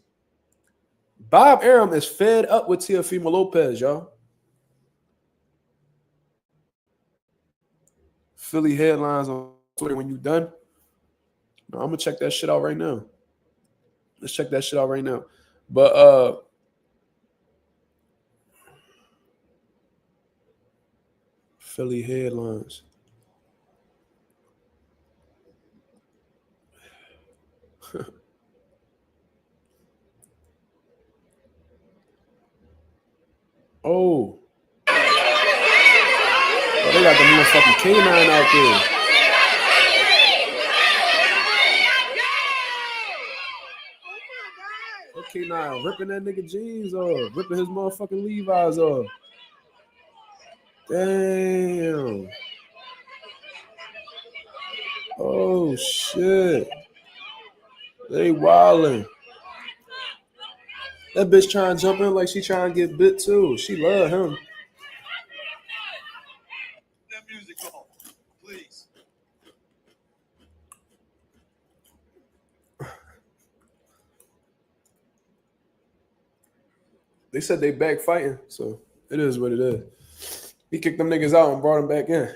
Bob Arum is fed up with Teofimo Lopez, y'all. Philly headlines on Twitter when you done. No, I'm going to check that shit out right now. Let's check that shit out right now. But, Philly headlines. Oh. Oh, they got the motherfucking canine out there. That canine ripping that nigga jeans off, ripping his motherfucking Levi's off. Damn. Oh, shit. They wildin'. That bitch trying to jump in like she trying to get bit too. She love him. That music on, please. They said they back fighting, so it is what it is. He kicked them niggas out and brought them back in.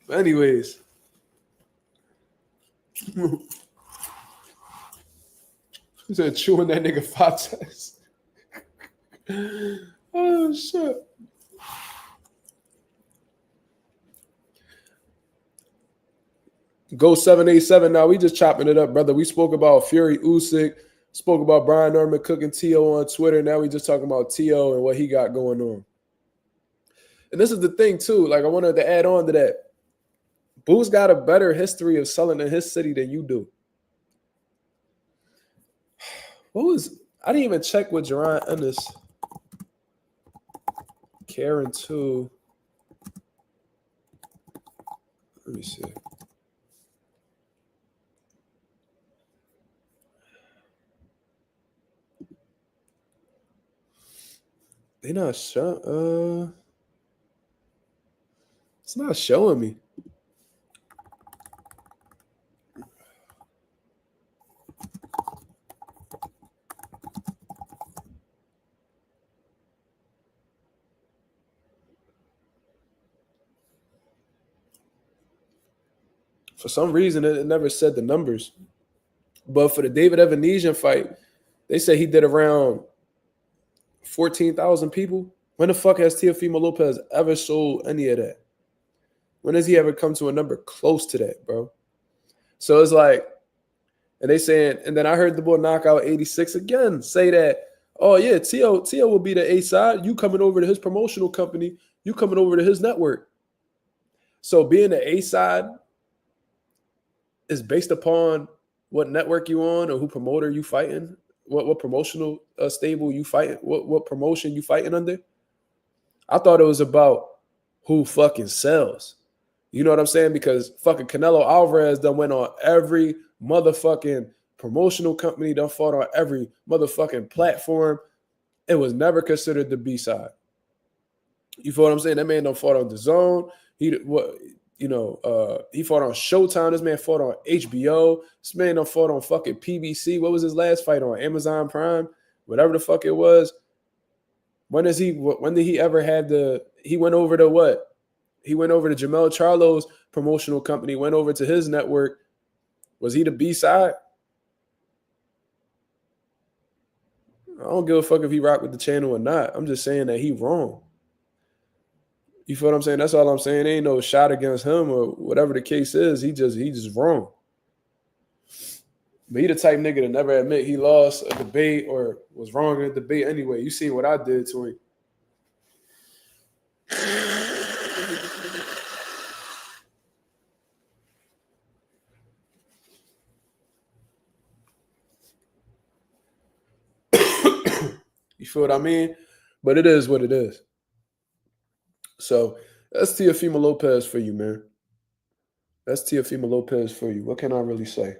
But anyways. He said chewing that nigga 5 times. Oh, shit. Go 787 now. We just chopping it up, brother. We spoke about Fury Usyk. Spoke about Brian Norman cooking T.O. on Twitter. Now we just talking about T.O. and what he got going on. And this is the thing, too. Like, I wanted to add on to that. Boo's got a better history of selling in his city than you do. I didn't even check with Jerron Ennis. Karen, too. Let me see. They not showing. It's not showing me. For some reason, it never said the numbers. But for the David Evanesian fight, they say he did around 14,000 people. When the fuck has Teofimo Lopez ever sold any of that? When has he ever come to a number close to that, bro? So it's like, and they saying, and then I heard the boy Knockout 86 again say that, oh yeah, T.O. will be the A side. You coming over to his promotional company. You coming over to his network. So being the A side is based upon what network you on or who promoter you fighting, what promotional stable you fighting, what promotion you fighting under. I thought it was about who fucking sells. You know what I'm saying? Because fucking Canelo Alvarez done went on every motherfucking promotional company, done fought on every motherfucking platform. It was never considered the B side. You feel what I'm saying? That man done fought on DAZN. He fought on Showtime. This man fought on HBO. This man done fought on fucking PBC. What was his last fight on? Amazon Prime? Whatever the fuck it was. When did he ever have he went over to what? He went over to Jamel Charlo's promotional company, went over to his network. Was he the B side? I don't give a fuck if he rocked with the channel or not. I'm just saying that he wrong. You feel what I'm saying? That's all I'm saying. Ain't no shot against him or whatever the case is. He just wrong. But he the type nigga to never admit he lost a debate or was wrong in a debate anyway. You seen what I did to him. You feel what I mean? But it is what it is. So that's Teofimo Lopez for you, man. That's Teofimo Lopez for you. What can I really say?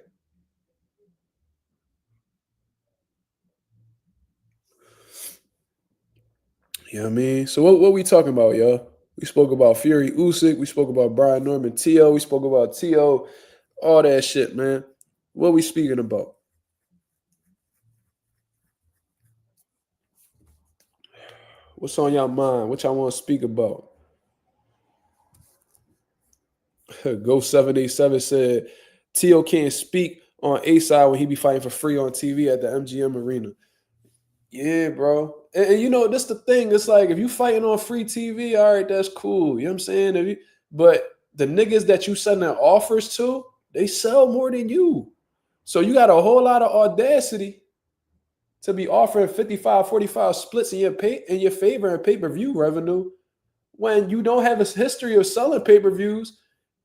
You know what I mean? So what we talking about, y'all? We spoke about Fury Usyk. We spoke about Brian Norman T.O. We spoke about T.O. All that shit, man. What we speaking about? What's on y'all mind? What y'all want to speak about? Ghost 787 said T.O. can't speak on A side when he be fighting for free on TV at the MGM Arena. Yeah, bro. And you know, that's the thing. It's like if you fighting on free TV, all right, that's cool. You know what I'm saying? But the niggas that you sending offers to, they sell more than you. So you got a whole lot of audacity to be offering 55, 45 splits in your favor in pay-per-view revenue when you don't have a history of selling pay-per-views,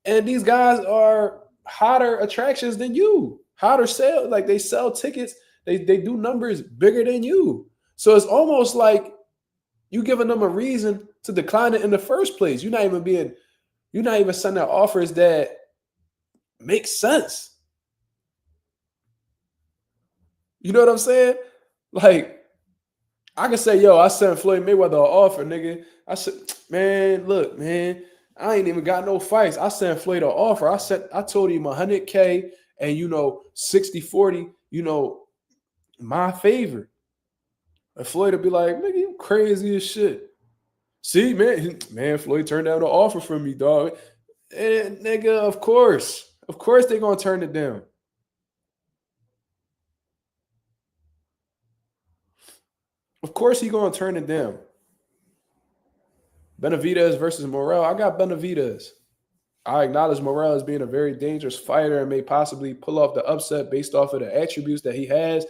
and these guys are hotter attractions than you. Hotter sale, like they sell tickets, they do numbers bigger than you. So it's almost like you giving them a reason to decline it in the first place. You're not even sending offers that make sense. You know what I'm saying? Like, I can say, yo, I sent Floyd Mayweather an offer, nigga. I said, man, look, man, I ain't even got no fights. I sent Floyd an offer. I told him 100K and, 60-40, my favor. And Floyd would be like, nigga, you crazy as shit. See, man, Floyd turned down the offer from me, dog. And nigga, of course they're gonna turn it down. Of course he gonna turn it down. Benavidez versus Morrell. I got Benavidez. I acknowledge Morrell as being a very dangerous fighter and may possibly pull off the upset based off of the attributes that he has.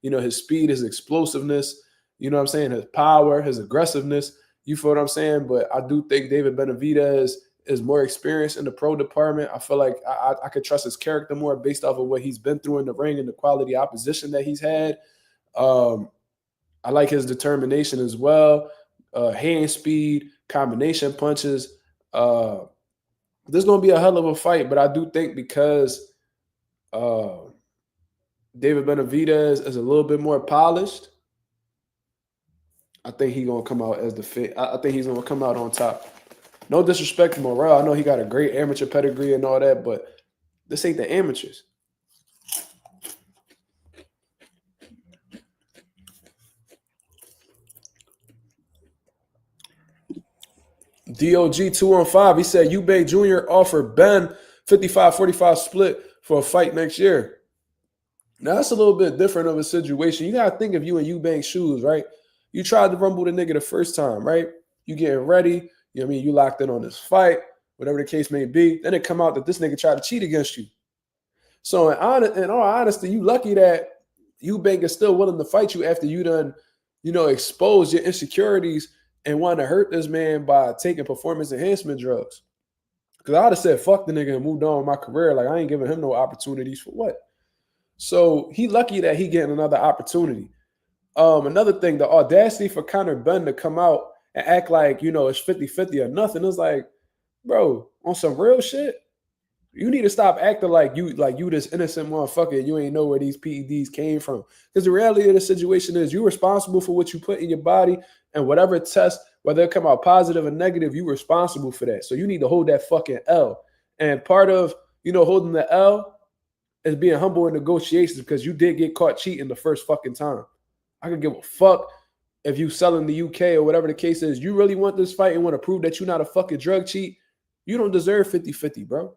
his speed, his explosiveness, you know what I'm saying, his power, his aggressiveness. You feel what I'm saying? But I do think David Benavidez is more experienced in the pro department. I feel like I could trust his character more based off of what he's been through in the ring and the quality opposition that he's had. I like his determination as well. Hand speed, combination punches. This is going to be a hell of a fight, but I do think because David Benavidez is a little bit more polished, I think he's going to come out as the fit. I think he's going to come out on top. No disrespect to Morrell. I know he got a great amateur pedigree and all that, but this ain't the amateurs. DOG 215, he said Eubank Jr. offered Ben 55-45 split for a fight next year. Now, that's a little bit different of a situation. You got to think of you in Eubank's shoes, right? You tried to rumble the nigga the first time, right? You getting ready. You know what I mean? You locked in on this fight, whatever the case may be. Then it come out that this nigga tried to cheat against you. So in all honesty, you lucky that Eubank is still willing to fight you after you done, expose your insecurities and want to hurt this man by taking performance enhancement drugs. Because I would have said, fuck the nigga and moved on with my career. Like, I ain't giving him no opportunities for what? So he lucky that he getting another opportunity. Another thing, the audacity for Conor Benn to come out and act like, it's 50-50 or nothing. It's like, bro, on some real shit, you need to stop acting like you this innocent motherfucker. You ain't know where these PEDs came from. Because the reality of the situation is you're responsible for what you put in your body, and whatever test, whether it come out positive or negative, you're responsible for that. So you need to hold that fucking L. And part of, holding the L is being humble in negotiations, because you did get caught cheating the first fucking time. I could give a fuck if you sell in the UK or whatever the case is. You really want this fight and want to prove that you're not a fucking drug cheat? You don't deserve 50-50, bro.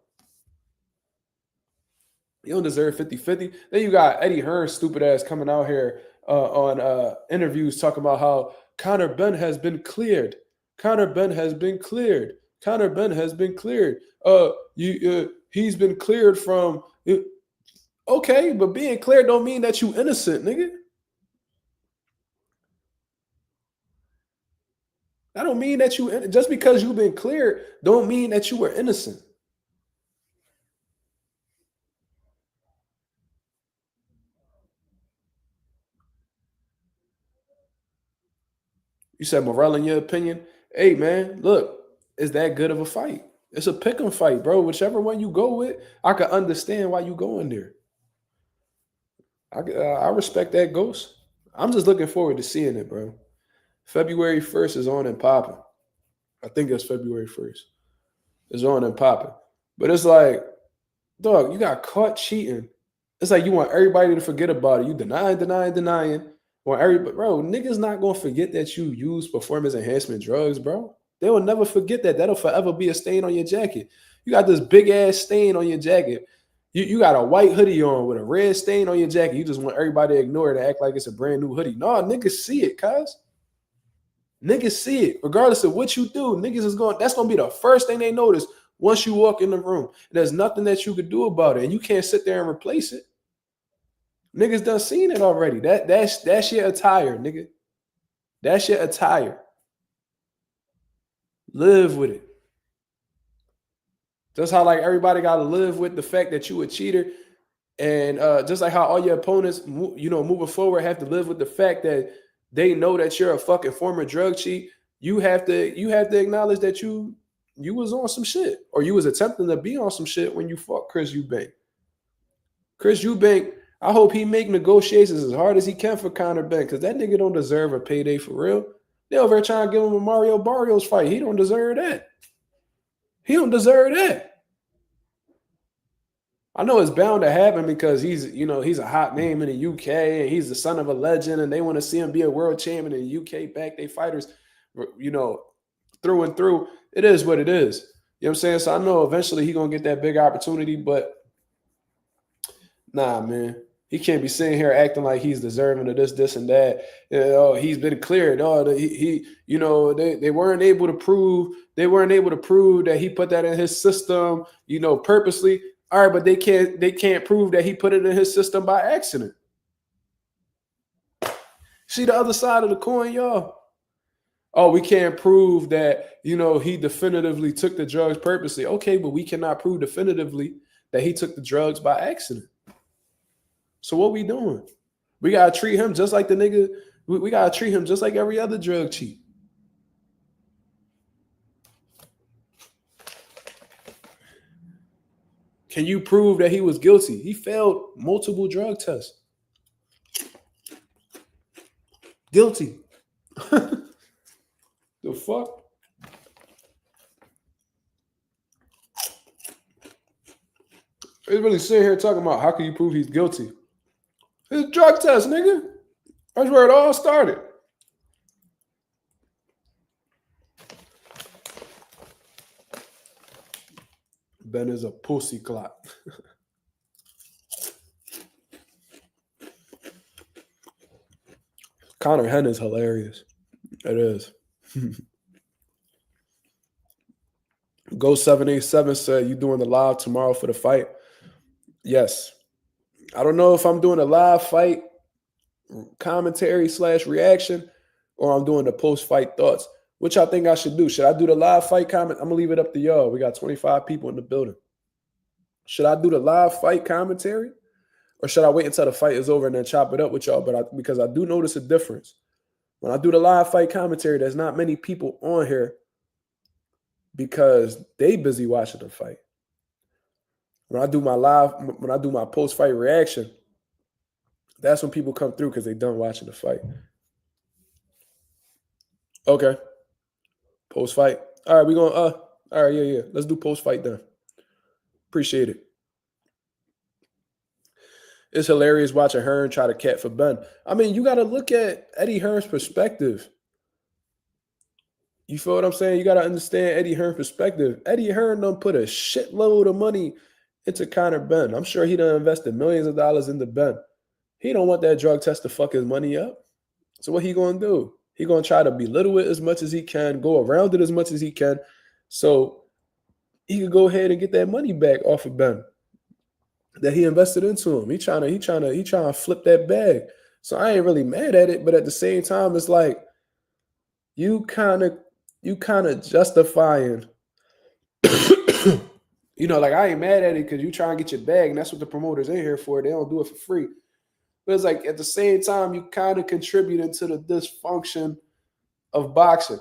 You don't deserve 50-50. Then you got Eddie Hearn's stupid ass coming out here on interviews talking about how Conor Benn has been cleared. Conor Benn has been cleared. Conor Benn has been cleared. He's been cleared from... Okay, but being cleared don't mean that you innocent, nigga. That don't mean that you... Just because you've been cleared don't mean that you were innocent. You said Morrell, in your opinion? Hey, man, look, is that good of a fight? It's a pick 'em fight, bro. Whichever one you go with, I can understand why you going there. I respect that, Ghost. I'm just looking forward to seeing it, bro. February 1st is on and popping. I think it's February 1st. It's on and popping. But it's like, dog, you got caught cheating. It's like you want everybody to forget about it. You denying. Bro, niggas not going to forget that you use performance enhancement drugs, bro. They will never forget that. That'll forever be a stain on your jacket. You got this big-ass stain on your jacket. You got a white hoodie on with a red stain on your jacket. You just want everybody to ignore it and act like it's a brand new hoodie. No, niggas see it, cuz. Niggas see it. Regardless of what you do, that's going to be the first thing they notice once you walk in the room. There's nothing that you could do about it, and you can't sit there and replace it. Niggas done seen it already. That's your attire, nigga. That's your attire. Live with it. Just how like everybody got to live with the fact that you a cheater, and just like how all your opponents, moving forward, have to live with the fact that they know that you're a fucking former drug cheat. You have to acknowledge that you was on some shit, or you was attempting to be on some shit when you fought Chris Eubank. Chris Eubank, I hope he make negotiations as hard as he can for Conor Benn, because that nigga don't deserve a payday for real. They over there trying to give him a Mario Barrios fight. He don't deserve that. He don't deserve that. I know it's bound to happen because he's a hot name in the UK and he's the son of a legend, and they want to see him be a world champion in the UK, back their fighters, through and through. It is what it is. You know what I'm saying? So I know eventually he's going to get that big opportunity, but nah, man. He can't be sitting here acting like he's deserving of this, and that. He's been cleared. They weren't able to prove. They weren't able to prove that he put that in his system, purposely. All right, but they can't prove that he put it in his system by accident. See the other side of the coin, y'all? Oh, we can't prove that, he definitively took the drugs purposely. Okay, but we cannot prove definitively that he took the drugs by accident. So what we doing? We got to treat him just like the nigga. We got to treat him just like every other drug cheat. Can you prove that he was guilty? He failed multiple drug tests. Guilty. The fuck? He's really sitting here talking about how can you prove he's guilty? It's a drug test, nigga. That's where it all started. Ben is a pussy clot. Connor Henn is hilarious. It is. Go 787 said, you doing the live tomorrow for the fight? Yes. I don't know if I'm doing a live fight commentary / reaction or I'm doing the post-fight thoughts. Which I think I should do. Should I do the live fight comment? I'm going to leave it up to y'all. We got 25 people in the building. Should I do the live fight commentary? Or should I wait until the fight is over and then chop it up with y'all? Because I do notice a difference. When I do the live fight commentary, there's not many people on here because they busy watching the fight. When I do my post-fight reaction, that's when people come through because they done watching the fight. Okay. Post-fight. All right, we're going all right, yeah. Let's do post-fight then. Appreciate it. It's hilarious watching Hearn try to cat for Ben. I mean, you got to look at Eddie Hearn's perspective. You feel what I'm saying? You got to understand Eddie Hearn's perspective. Eddie Hearn done put a shitload of money into Conor Ben. I'm sure he done invested millions of dollars into Ben. He don't want that drug test to fuck his money up. So what he going to do? He going to try to belittle it as much as he can, go around it as much as he can, so he could go ahead and get that money back off of Ben that he invested into him. He trying to flip that bag. So I ain't really mad at it, but at the same time, it's like you kind of justifying. Like I ain't mad at it because you try and get your bag, and that's what the promoters in here for. They don't do it for free. But it's like at the same time, you kind of contributing to the dysfunction of boxing.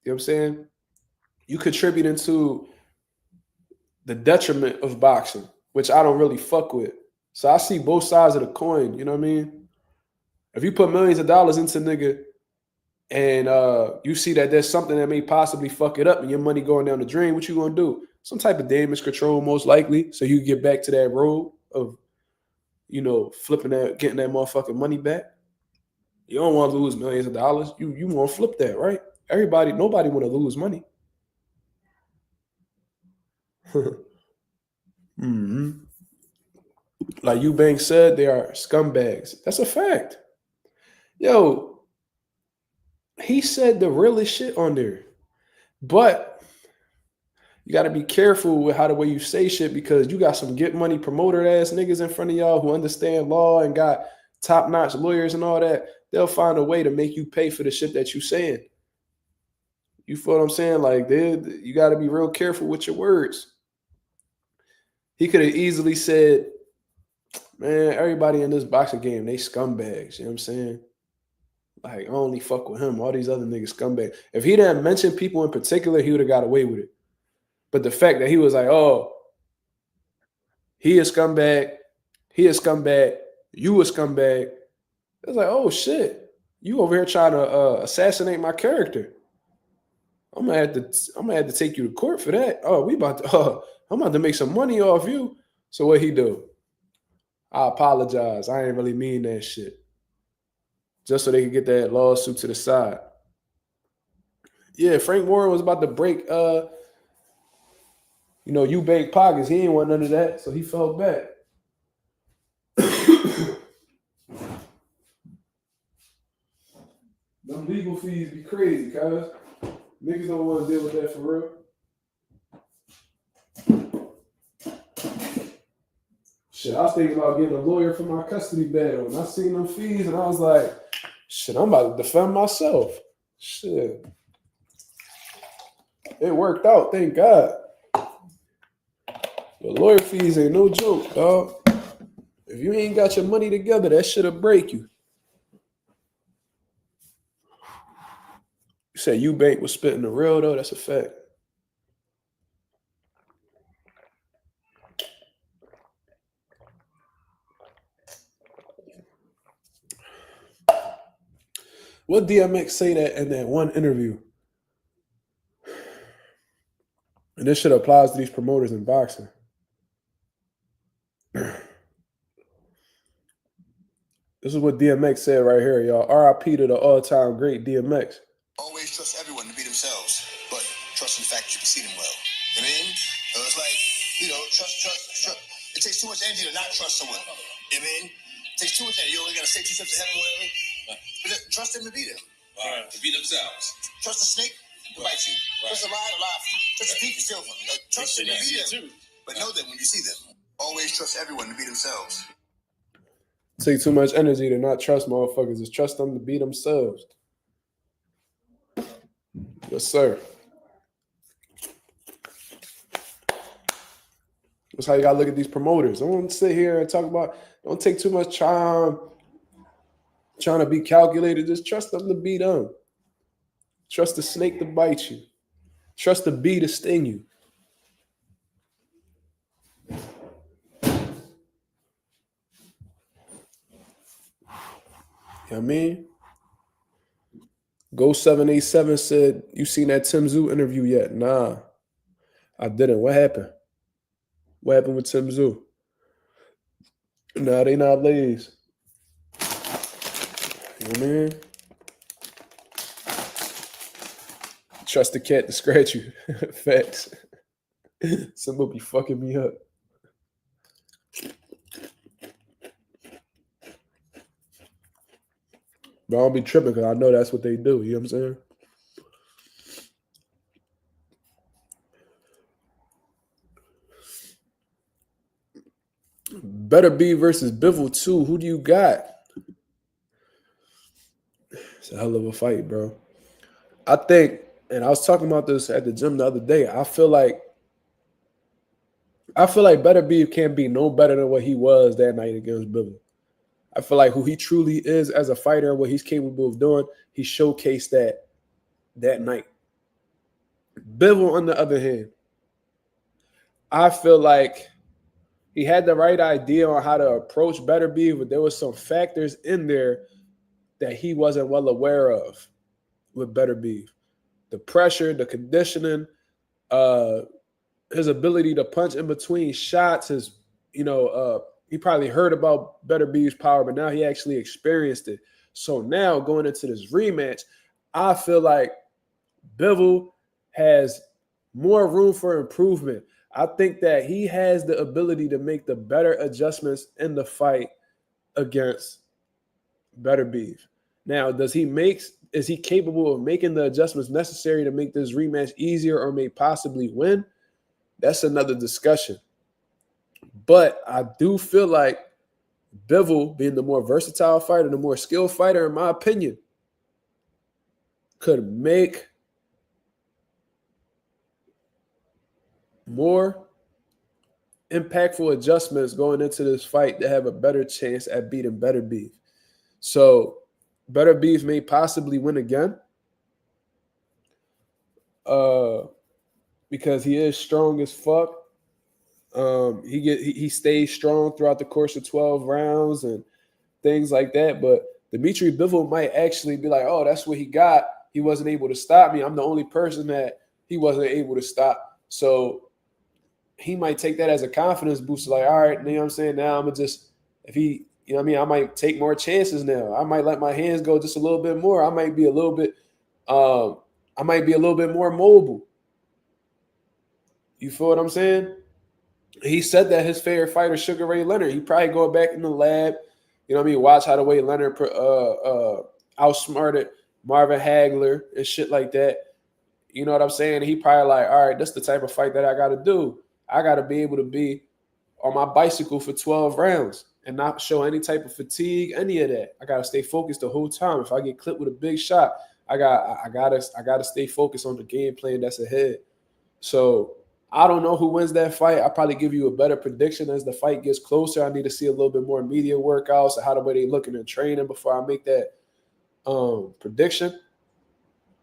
You know what I'm saying? You contributing to the detriment of boxing, which I don't really fuck with. So I see both sides of the coin, you know what I mean? If you put millions of dollars into nigga and you see that there's something that may possibly fuck it up and your money going down the drain, what you gonna do? Some type of damage control most likely, so you get back to that road of flipping that, getting that motherfucking money back. You don't want to lose millions of dollars. You want to flip that, right? Nobody want to lose money. Mm-hmm. Like Eubank said, they are scumbags. That's a fact. Yo, he said the realest shit on there. But you got to be careful with the way you say shit because you got some get money promoter ass niggas in front of y'all who understand law and got top-notch lawyers and all that. They'll find a way to make you pay for the shit that you saying. You feel what I'm saying? Like, you got to be real careful with your words. He could have easily said, man, everybody in this boxing game, they scumbags. You know what I'm saying? Like, I only fuck with him. All these other niggas scumbags. If he didn't mention people in particular, he would have got away with it. But the fact that he was like, oh, he a scumbag, you a scumbag. It's like, oh shit, you over here trying to assassinate my character. I'm gonna have to take you to court for that. Oh, I'm about to make some money off you. So what he do? I apologize. I ain't really mean that shit. Just so they could get that lawsuit to the side. Yeah, Frank Warren was about to break Eubank pockets. He ain't want none of that, so he felt bad. Them legal fees be crazy, cuz. Niggas don't want to deal with that for real. Shit, I was thinking about getting a lawyer for my custody battle, and I seen them fees, and I was like, Shit, I'm about to defend myself. Shit. It worked out, thank God. The lawyer fees ain't no joke, dog. If you ain't got your money together, that shit'll break you. You said Eubank was spitting the real, though. That's a fact. What DMX say that in that one interview? And this shit applies to these promoters in boxing. This is what DMX said right here, y'all. RIP to the all-time great DMX. Always trust everyone to be themselves, but trust in the fact that you can see them well. You know what I mean? So it's like, trust. It takes too much energy to not trust someone. You know what I mean? It takes too much energy. You only gotta say 2 steps ahead or whatever. But trust them to be them. Right. To be themselves. Trust the snake to bite you. Right. Trust the lion to lie for you. Trust the thief to steal from you. Trust them to be them. But know them when you see them. Always trust everyone to be themselves. Take too much energy to not trust motherfuckers. Just trust them to be themselves. Yes, sir. That's how you gotta look at these promoters. Don't sit here and talk about, don't take too much time trying to be calculated. Just trust them to be them. Trust the snake to bite you. Trust the bee to sting you. You know what I mean? Go 787 said, you seen that Tim Zoo interview yet? Nah, I didn't. What happened? What happened with Tim Zoo? Nah, they not ladies. You know what I mean? Trust the cat to scratch you. Facts. Somebody be fucking me up. But I don't be tripping because I know that's what they do. You know what I'm saying? Better Be versus Bivol 2. Who do you got? It's a hell of a fight, bro. I think, and I was talking about this at the gym the other day, I feel like Better Be can't be no better than what he was that night against Bivol. I feel like who he truly is as a fighter, what he's capable of doing, he showcased that night. Bivol, on the other hand, I feel like he had the right idea on how to approach Better Be, but there was some factors in there that he wasn't well aware of with Better Be. The pressure, the conditioning, his ability to punch in between shots, he probably heard about Better Be's power, but now he actually experienced it. So now going into this rematch, I feel like Bivol has more room for improvement. I think that he has the ability to make the better adjustments in the fight against Better Beef. Now, is he capable of making the adjustments necessary to make this rematch easier or may possibly win? That's another discussion. But I do feel like Bivol, being the more versatile fighter, the more skilled fighter, in my opinion, could make more impactful adjustments going into this fight to have a better chance at beating Better Beef. So Better Beef may possibly win again because he is strong as fuck. He stays strong throughout the course of 12 rounds and things like that. But Dimitri Bivol might actually be like, oh, that's what he got. He wasn't able to stop me. I'm the only person that he wasn't able to stop. So he might take that as a confidence booster. Like, all right, you know what I'm saying? Now I'm going to just, if he, you know what I mean? I might take more chances now. I might let my hands go just a little bit more. I might be a little bit more mobile. You feel what I'm saying? He said that his favorite fighter, Sugar Ray Leonard, he probably go back in the lab, you know what I mean, watch how the way Leonard outsmarted Marvin Hagler and shit like that. You know what I'm saying? He probably like, all right, that's the type of fight that I got to do. I got to be able to be on my bicycle for 12 rounds and not show any type of fatigue, any of that. I gotta stay focused the whole time. If I get clipped with a big shot, I gotta stay focused on the game plan that's ahead. So I don't know who wins that fight. I'll probably give you a better prediction as the fight gets closer. I need to see a little bit more media workouts and how the way they looking and training before I make that prediction.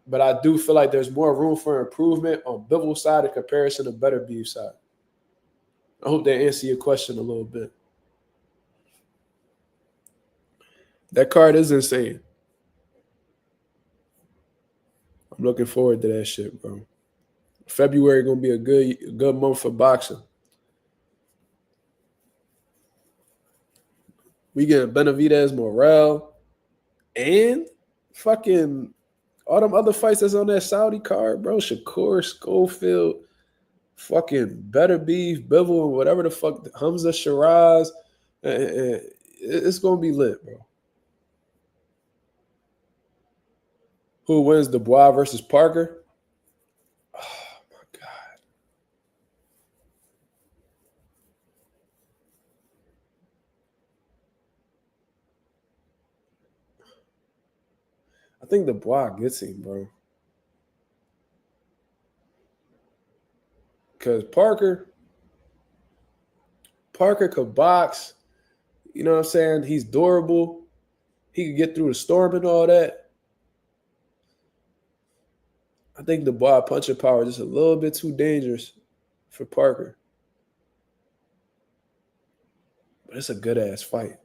But I do feel like there's more room for improvement on Bivol's side in comparison to Beterbiev side. I hope that answers your question a little bit. That card is insane. I'm looking forward to that shit, bro. February gonna be a good month for boxing. We get Benavidez, Morel, and fucking all them other fights that's on that Saudi card, bro. Shakur, Schofield, fucking Beterbiev, Bivol, whatever the fuck, Hamza Shiraz. It's gonna be lit, bro. Who wins, Dubois versus Parker? Oh, my God. I think Dubois gets him, bro. Because Parker could box. You know what I'm saying? He's durable. He could get through the storm and all that. I think Dubois punching power is just a little bit too dangerous for Parker. But it's a good-ass fight.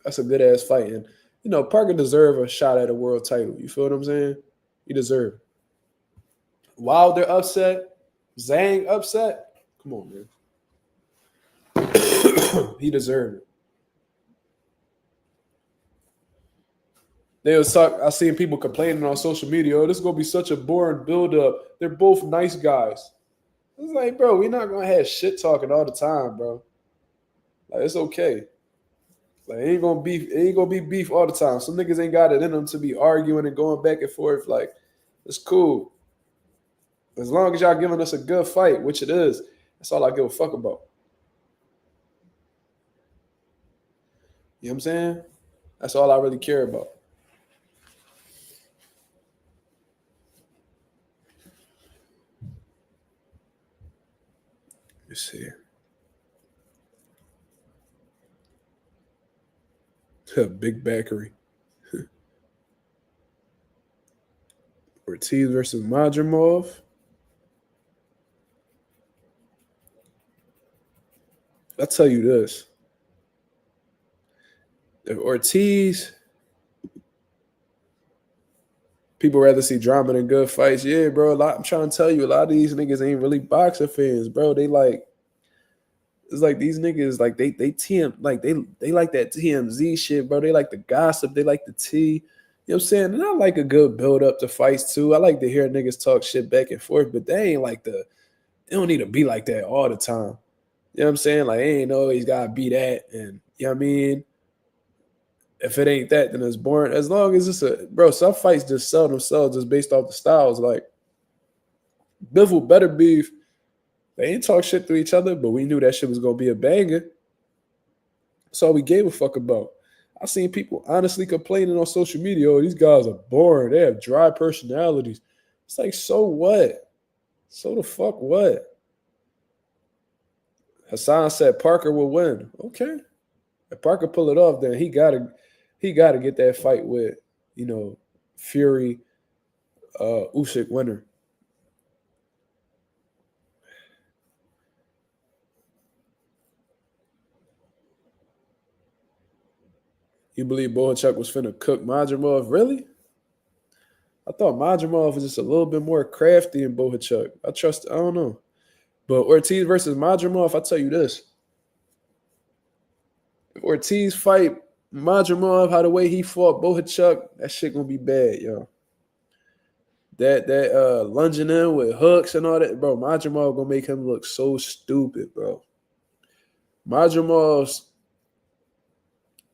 That's a good-ass fight. And, you know, Parker deserves a shot at a world title. You feel what I'm saying? He deserves it. Wilder upset. Zhang upset. Come on, man. He deserved it. They was talk. I seen people complaining on social media, oh, this is gonna be such a boring build-up. They're both nice guys. It's like, bro, we're not gonna have shit talking all the time, bro. Like, it's okay. Like, it ain't gonna be beef all the time. Some niggas ain't got it in them to be arguing and going back and forth. Like, it's cool. As long as y'all giving us a good fight, which it is, that's all I give a fuck about. You know what I'm saying? That's all I really care about. Let's see. Big Bakery. Ortiz versus Madrimov. I'll tell you this. If Ortiz, people rather see drama than good fights. Yeah, bro. I'm trying to tell you, a lot of these niggas ain't really boxer fans, bro. They like, it's like these niggas, like they TM, like they like that TMZ shit, bro. They like the gossip, they like the tea. You know what I'm saying? And I like a good build up to fights too. I like to hear niggas talk shit back and forth, but they ain't like it don't need to be like that all the time. You know what I'm saying? Like, ain't always gotta be that. And you know what I mean? If it ain't that, then it's boring. As long as some fights just sell themselves just based off the styles. Like, Bivol, Beterbiev, they ain't talk shit to each other, but we knew that shit was gonna be a banger. That's all we gave a fuck about. I seen people honestly complaining on social media, oh, these guys are boring. They have dry personalities. It's like, so what? So the fuck what? Hassan said Parker will win. Okay. If Parker pull it off, then he gotta get that fight with, you know, Fury, Usyk winner. You believe Bohachuk was finna cook Madrimov? Really? I thought Madrimov was just a little bit more crafty than Bohachuk. I don't know. But Ortiz versus Madrimov, I'll tell you this. If Ortiz fight Madrimov how the way he fought Bohachuk, that shit gonna be bad, yo. That lunging in with hooks and all that, bro, Madrimov gonna make him look so stupid, bro. Madrimov's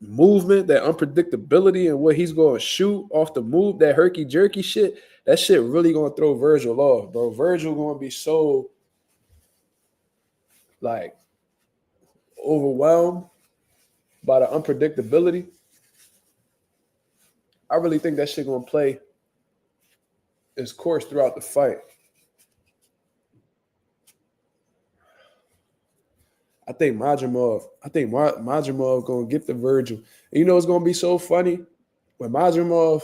movement, that unpredictability and what he's going to shoot off the move, that herky-jerky shit, that shit really going to throw Virgil off, bro. Virgil going to be so, like, overwhelmed by the unpredictability, I really think that shit gonna play its course throughout the fight. I think Madrimov gonna get the Virgil. And you know it's gonna be so funny when Madrimov,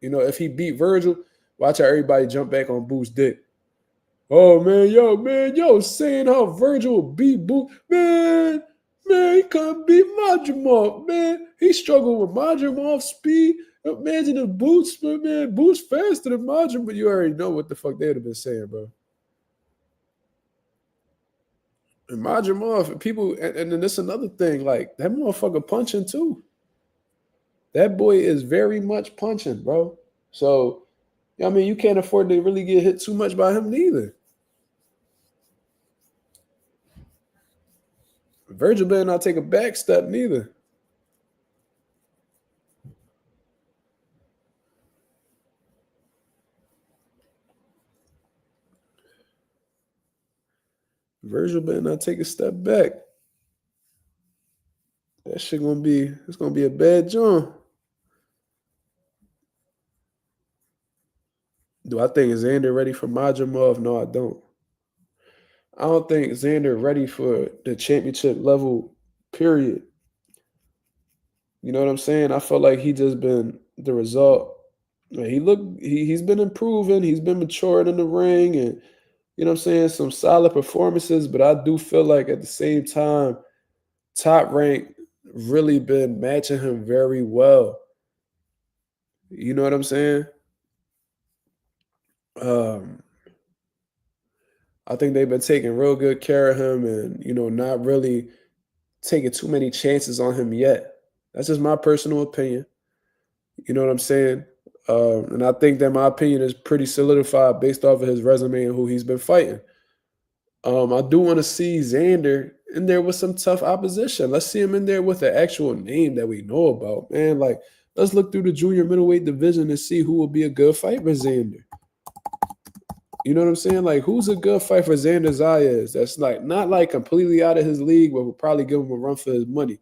if he beat Virgil, watch how everybody jump back on Boo's dick. Oh man, yo, saying how Virgil beat Boo, man, he couldn't beat Madrimov, man. He struggled with Madrimov's speed. Imagine the Boots, man, Boots faster than Madrimov, but you already know what the fuck they would have been saying, bro. And Madrimov, people, and then this another thing, like that motherfucker punching too. That boy is very much punching, bro. So, I mean, you can't afford to really get hit too much by him neither. Virgil better not take a back step neither. Virgil better not take a step back. That shit it's gonna be a bad joint. Do I think Xander ready for Madrimov? No, I don't. I don't think Xander ready for the championship level, period. You know what I'm saying? I felt like he just been the result. He's been improving, he's been maturing in the ring, and you know what I'm saying, some solid performances, but I do feel like at the same time, Top Rank really been matching him very well. You know what I'm saying? Um, I think they've been taking real good care of him and, not really taking too many chances on him yet. That's just my personal opinion. You know what I'm saying? And I think that my opinion is pretty solidified based off of his resume and who he's been fighting. I do want to see Xander in there with some tough opposition. Let's see him in there with an actual name that we know about, man. Like, let's look through the junior middleweight division and see who will be a good fight for Xander. You know what I'm saying? Like, who's a good fight for Xander Zayas? That's like not like completely out of his league, but will probably give him a run for his money.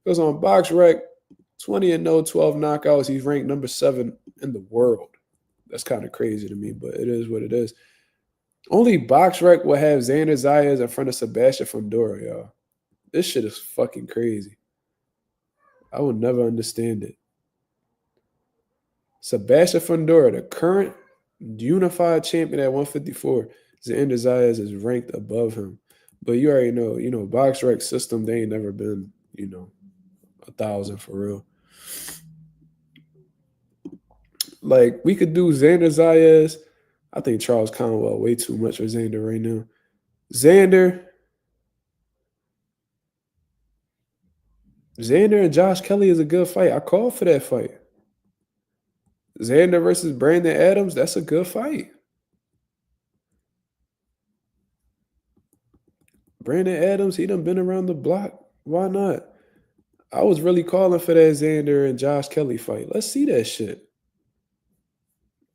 Because on BoxRec, 20-0, 12 knockouts, he's ranked number 7 in the world. That's kind of crazy to me, but it is what it is. Only BoxRec will have Xander Zayas in front of Sebastian Fundora, y'all. This shit is fucking crazy. I will never understand it. Sebastian Fundora, the current unified champion at 154, Xander Zayas is ranked above him. But you already know, BoxRec system, they ain't never been, 1,000 for real. Like, we could do Xander Zayas. I think Charles Conwell way too much for Xander right now. Xander and Josh Kelly is a good fight. I called for that fight. Xander versus Brandon Adams, that's a good fight. Brandon Adams, he done been around the block. Why not? I was really calling for that Xander and Josh Kelly fight. Let's see that shit.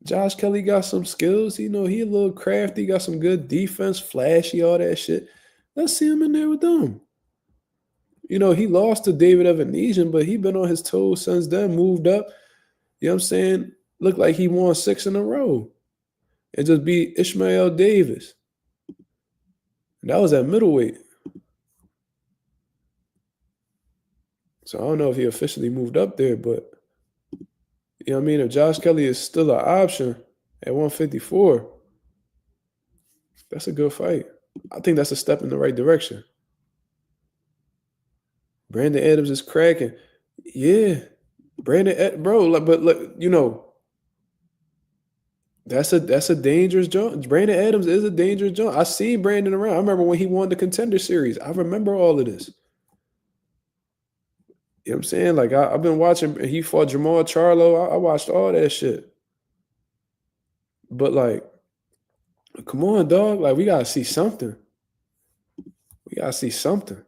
Josh Kelly got some skills. He a little crafty, got some good defense, flashy, all that shit. Let's see him in there with them. He lost to David Evanesian, but he been on his toes since then, moved up. You know what I'm saying? Looked like he won 6 in a row. And just beat Ishmael Davis. And that was at middleweight. So I don't know if he officially moved up there, but you know what I mean? If Josh Kelly is still an option at 154, that's a good fight. I think that's a step in the right direction. Brandon Adams is cracking. Yeah. Bro, but that's a dangerous jump. Brandon Adams is a dangerous jump. I seen Brandon around. I remember when he won the Contender Series. I remember all of this. You know what I'm saying? Like, I've been watching. He fought Jamal Charlo. I watched all that shit. But, like, come on, dog. Like, we got to see something. We got to see something.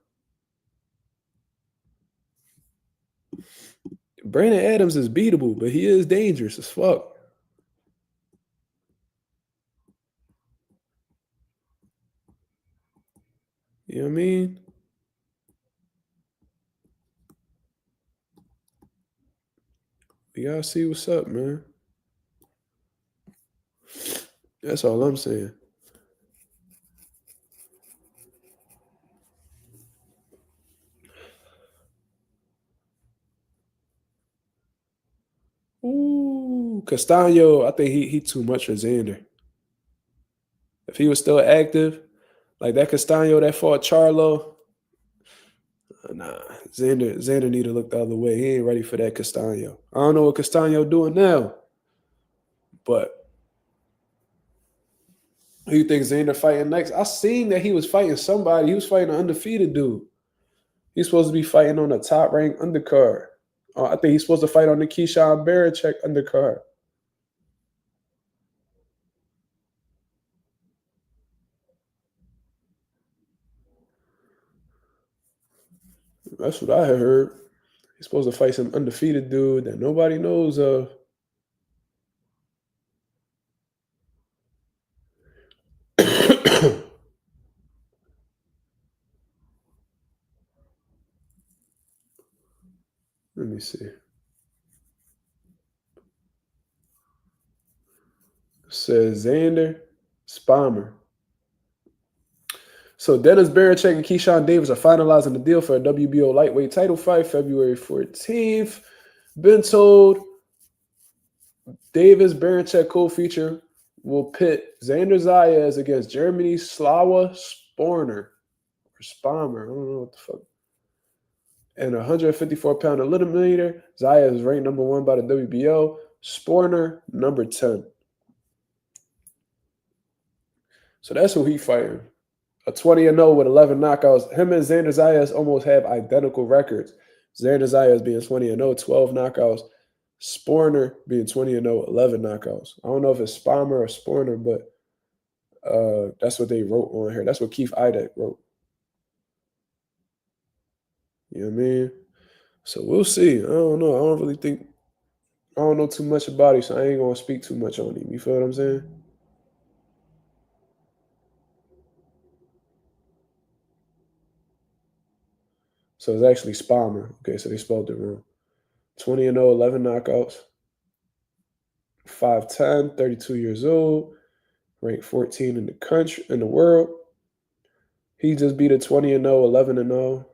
Brandon Adams is beatable, but he is dangerous as fuck. You know what I mean? gotta see what's up, man. That's all I'm saying. Ooh, Castano, I think he too much for Xander. If he was still active, like that Castano that fought Charlo, nah, Xander need to look the other way. He ain't ready for that Castano. I don't know what Castano doing now, but who you think Xander fighting next? I seen that he was fighting somebody. He was fighting an undefeated dude. He's supposed to be fighting on a top ranked undercard. I think he's supposed to fight on the Keyshawn Barachek undercard. That's what I heard. He's supposed to fight some undefeated dude that nobody knows of. Let me see. It says Xander Spalmer. So Dennis Barachek and Keyshawn Davis are finalizing the deal for a WBO lightweight title fight February 14th. Been told Davis Barachek co-feature will pit Xander Zayas against Germany's Slava Sporner or Spalmer. I don't know what the fuck. And a 154-pound eliminator. Zayas is ranked number 1 by the WBO. Sporner number 10. So that's who he fighting. A 20-0 with 11 knockouts. Him and Xander Zayas almost have identical records. Xander Zayas being 20-0, 12 knockouts. Sporner being 20-0, 11 knockouts. I don't know if it's Spalmer or Sporner, but that's what they wrote on here. That's what Keith Idek wrote. You know what I mean? So we'll see. I don't know. I don't know too much about him, so I ain't going to speak too much on him. You feel what I'm saying? So it's actually Spalmer. Okay, so they spelled it wrong. 20-0, 11 knockouts. 5'10", 32 years old. Ranked 14 in the country, in the world. He just beat a 20-0, 11-0.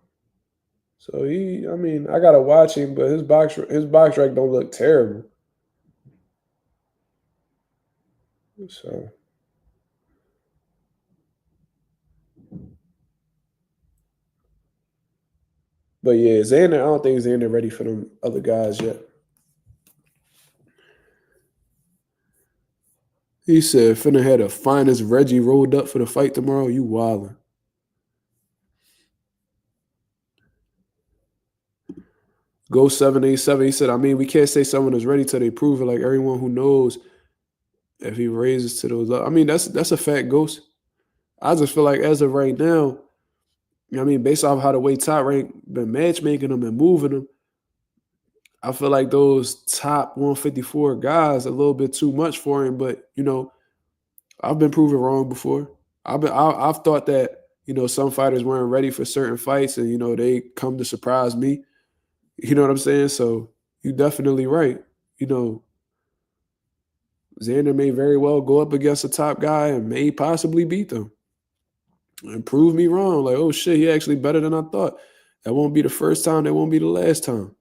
So I gotta watch him, but his box rec don't look terrible. So but yeah, Xander, I don't think Xander ready for them other guys yet. He said, finna had the finest Reggie rolled up for the fight tomorrow. You wildin'. Go 787. He said, we can't say someone is ready till they prove it. Like everyone who knows if he raises to those levels. That's a fact, Ghost. I just feel like as of right now, based off how the way Top Rank been matchmaking them and moving them, I feel like those top 154 guys a little bit too much for him. But I've been proven wrong before. I've thought that some fighters weren't ready for certain fights, and they come to surprise me. You know what I'm saying? So you're definitely right. Xander may very well go up against a top guy and may possibly beat them and prove me wrong. Like, oh shit, he actually better than I thought. That won't be the first time. That won't be the last time.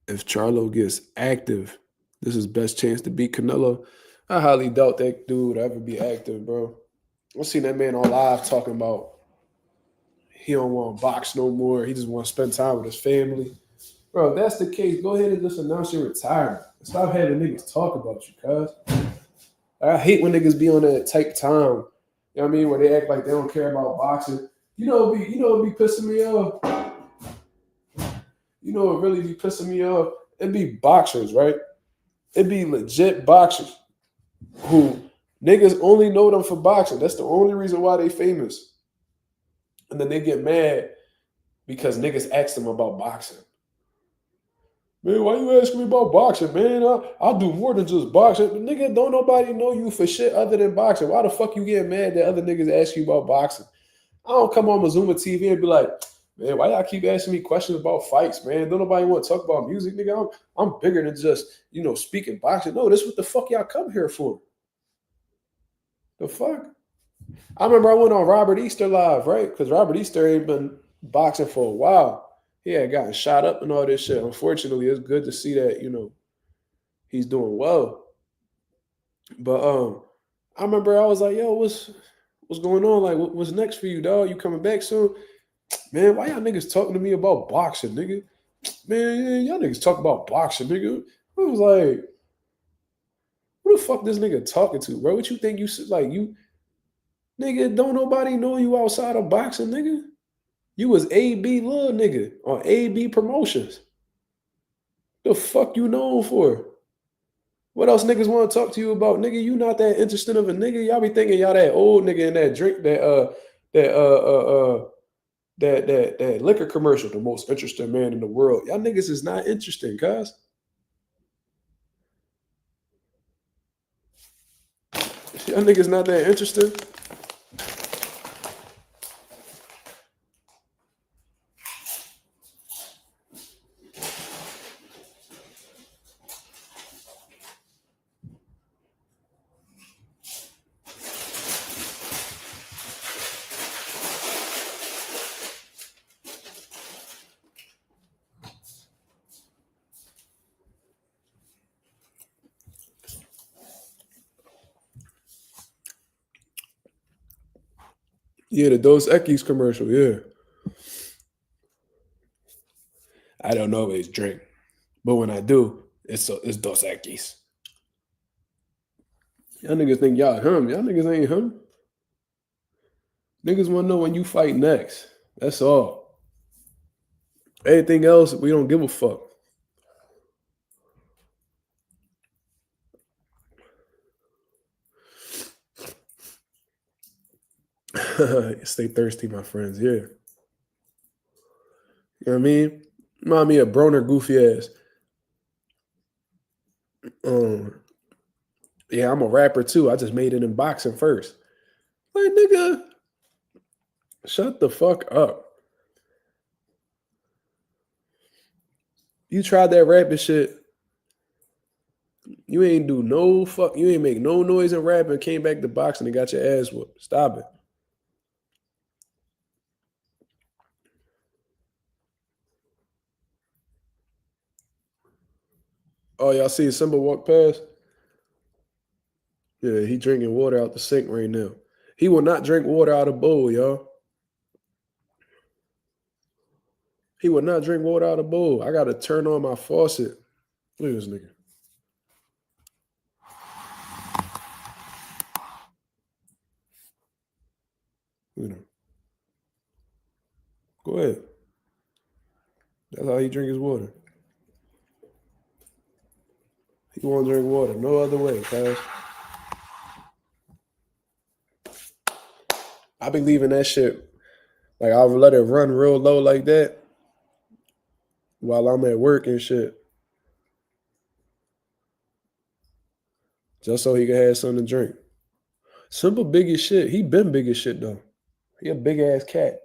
If Charlo gets active, this is best chance to beat Canelo. I highly doubt that dude would ever be active, bro. I seen that man on live talking about he don't want to box no more. He just want to spend time with his family. Bro, if that's the case, go ahead and just announce your retirement. Stop having niggas talk about you, cuz. I hate when niggas be on that type time. You know what I mean? Where they act like they don't care about boxing. You know what be pissing me off? You know what really be pissing me off? It be boxers, right? It be legit boxers who niggas only know them for boxing. That's the only reason why they famous. And then they get mad because niggas ask them about boxing. Man, why you asking me about boxing, man? I'll do more than just boxing. But nigga, don't nobody know you for shit other than boxing. Why the fuck you getting mad that other niggas ask you about boxing? I don't come on Mazuma TV and be like, man, why y'all keep asking me questions about fights, man? Don't nobody want to talk about music, nigga. I'm bigger than just, speaking boxing. No, this what the fuck y'all come here for. The fuck? I remember I went on Robert Easter live, right? Because Robert Easter ain't been boxing for a while. He had gotten shot up and all this shit. Unfortunately, it's good to see that, he's doing well. But I remember I was like, yo, what's going on? Like, what's next for you, dog? You coming back soon? Man, why y'all niggas talking to me about boxing, nigga? Man, y'all niggas talk about boxing, nigga. I was like, who the fuck this nigga talking to, bro? What you think you nigga, don't nobody know you outside of boxing, nigga. You was AB little nigga on AB Promotions. The fuck you known for? What else niggas want to talk to you about, nigga? You not that interesting of a nigga. Y'all be thinking y'all that old nigga in that drink that liquor commercial, the most interesting man in the world. Y'all niggas is not interesting, guys. Y'all niggas not that interesting. Yeah, the Dos Equis commercial, yeah. I don't always drink, but when I do, it's Dos Equis. Y'all niggas think y'all him. Y'all niggas ain't him. Niggas want to know when you fight next. That's all. Anything else, we don't give a fuck. Stay thirsty, my friends. Yeah. You know what I mean? Remind me of Broner goofy ass. Yeah, I'm a rapper too. I just made it in boxing first. Like, nigga, shut the fuck up. You tried that rapping shit. You ain't do no fuck. You ain't make no noise in rapping. Came back to boxing and got your ass whooped. Stop it. Oh, y'all see Simba walk past? Yeah, he drinking water out the sink right now. He will not drink water out of bowl, y'all. He will not drink water out of bowl. I gotta turn on my faucet. Look at this nigga. Look at him. Go ahead. That's how he drink his water. He won't drink water. No other way, guys. I be leaving that shit. Like, I'll let it run real low like that while I'm at work and shit. Just so he can have something to drink. Simple big as shit. He been big as shit, though. He a big ass cat.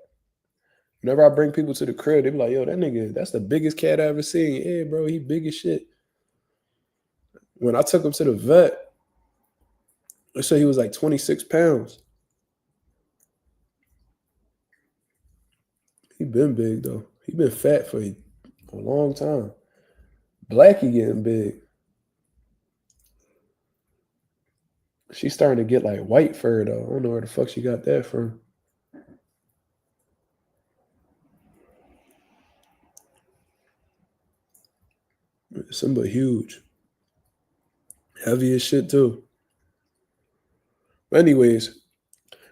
Whenever I bring people to the crib, they be like, yo, that nigga, that's the biggest cat I ever seen. Yeah, bro, he big as shit. When I took him to the vet, they said he was like 26 pounds. He been big, though. He been fat for a long time. Blackie getting big. She's starting to get like white fur, though. I don't know where the fuck she got that from. Simba huge. Heavy as shit, too. But anyways,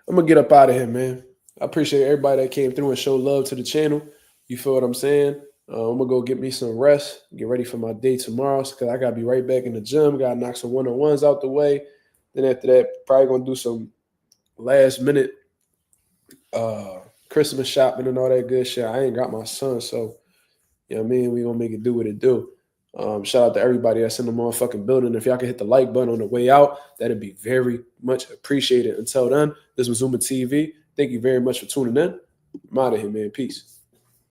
I'm going to get up out of here, man. I appreciate everybody that came through and showed love to the channel. You feel what I'm saying? I'm going to go get me some rest, get ready for my day tomorrow because I got to be right back in the gym. Got to knock some one-on-ones out the way. Then after that, probably going to do some last-minute Christmas shopping and all that good shit. I ain't got my son, so, you know what I mean? We going to make it do what it do. Shout out to everybody that's in the motherfucking building. If y'all can hit the like button on the way out, that'd be very much appreciated. Until then, this was Zuma TV. Thank you very much for tuning in. I'm out of here, man. Peace.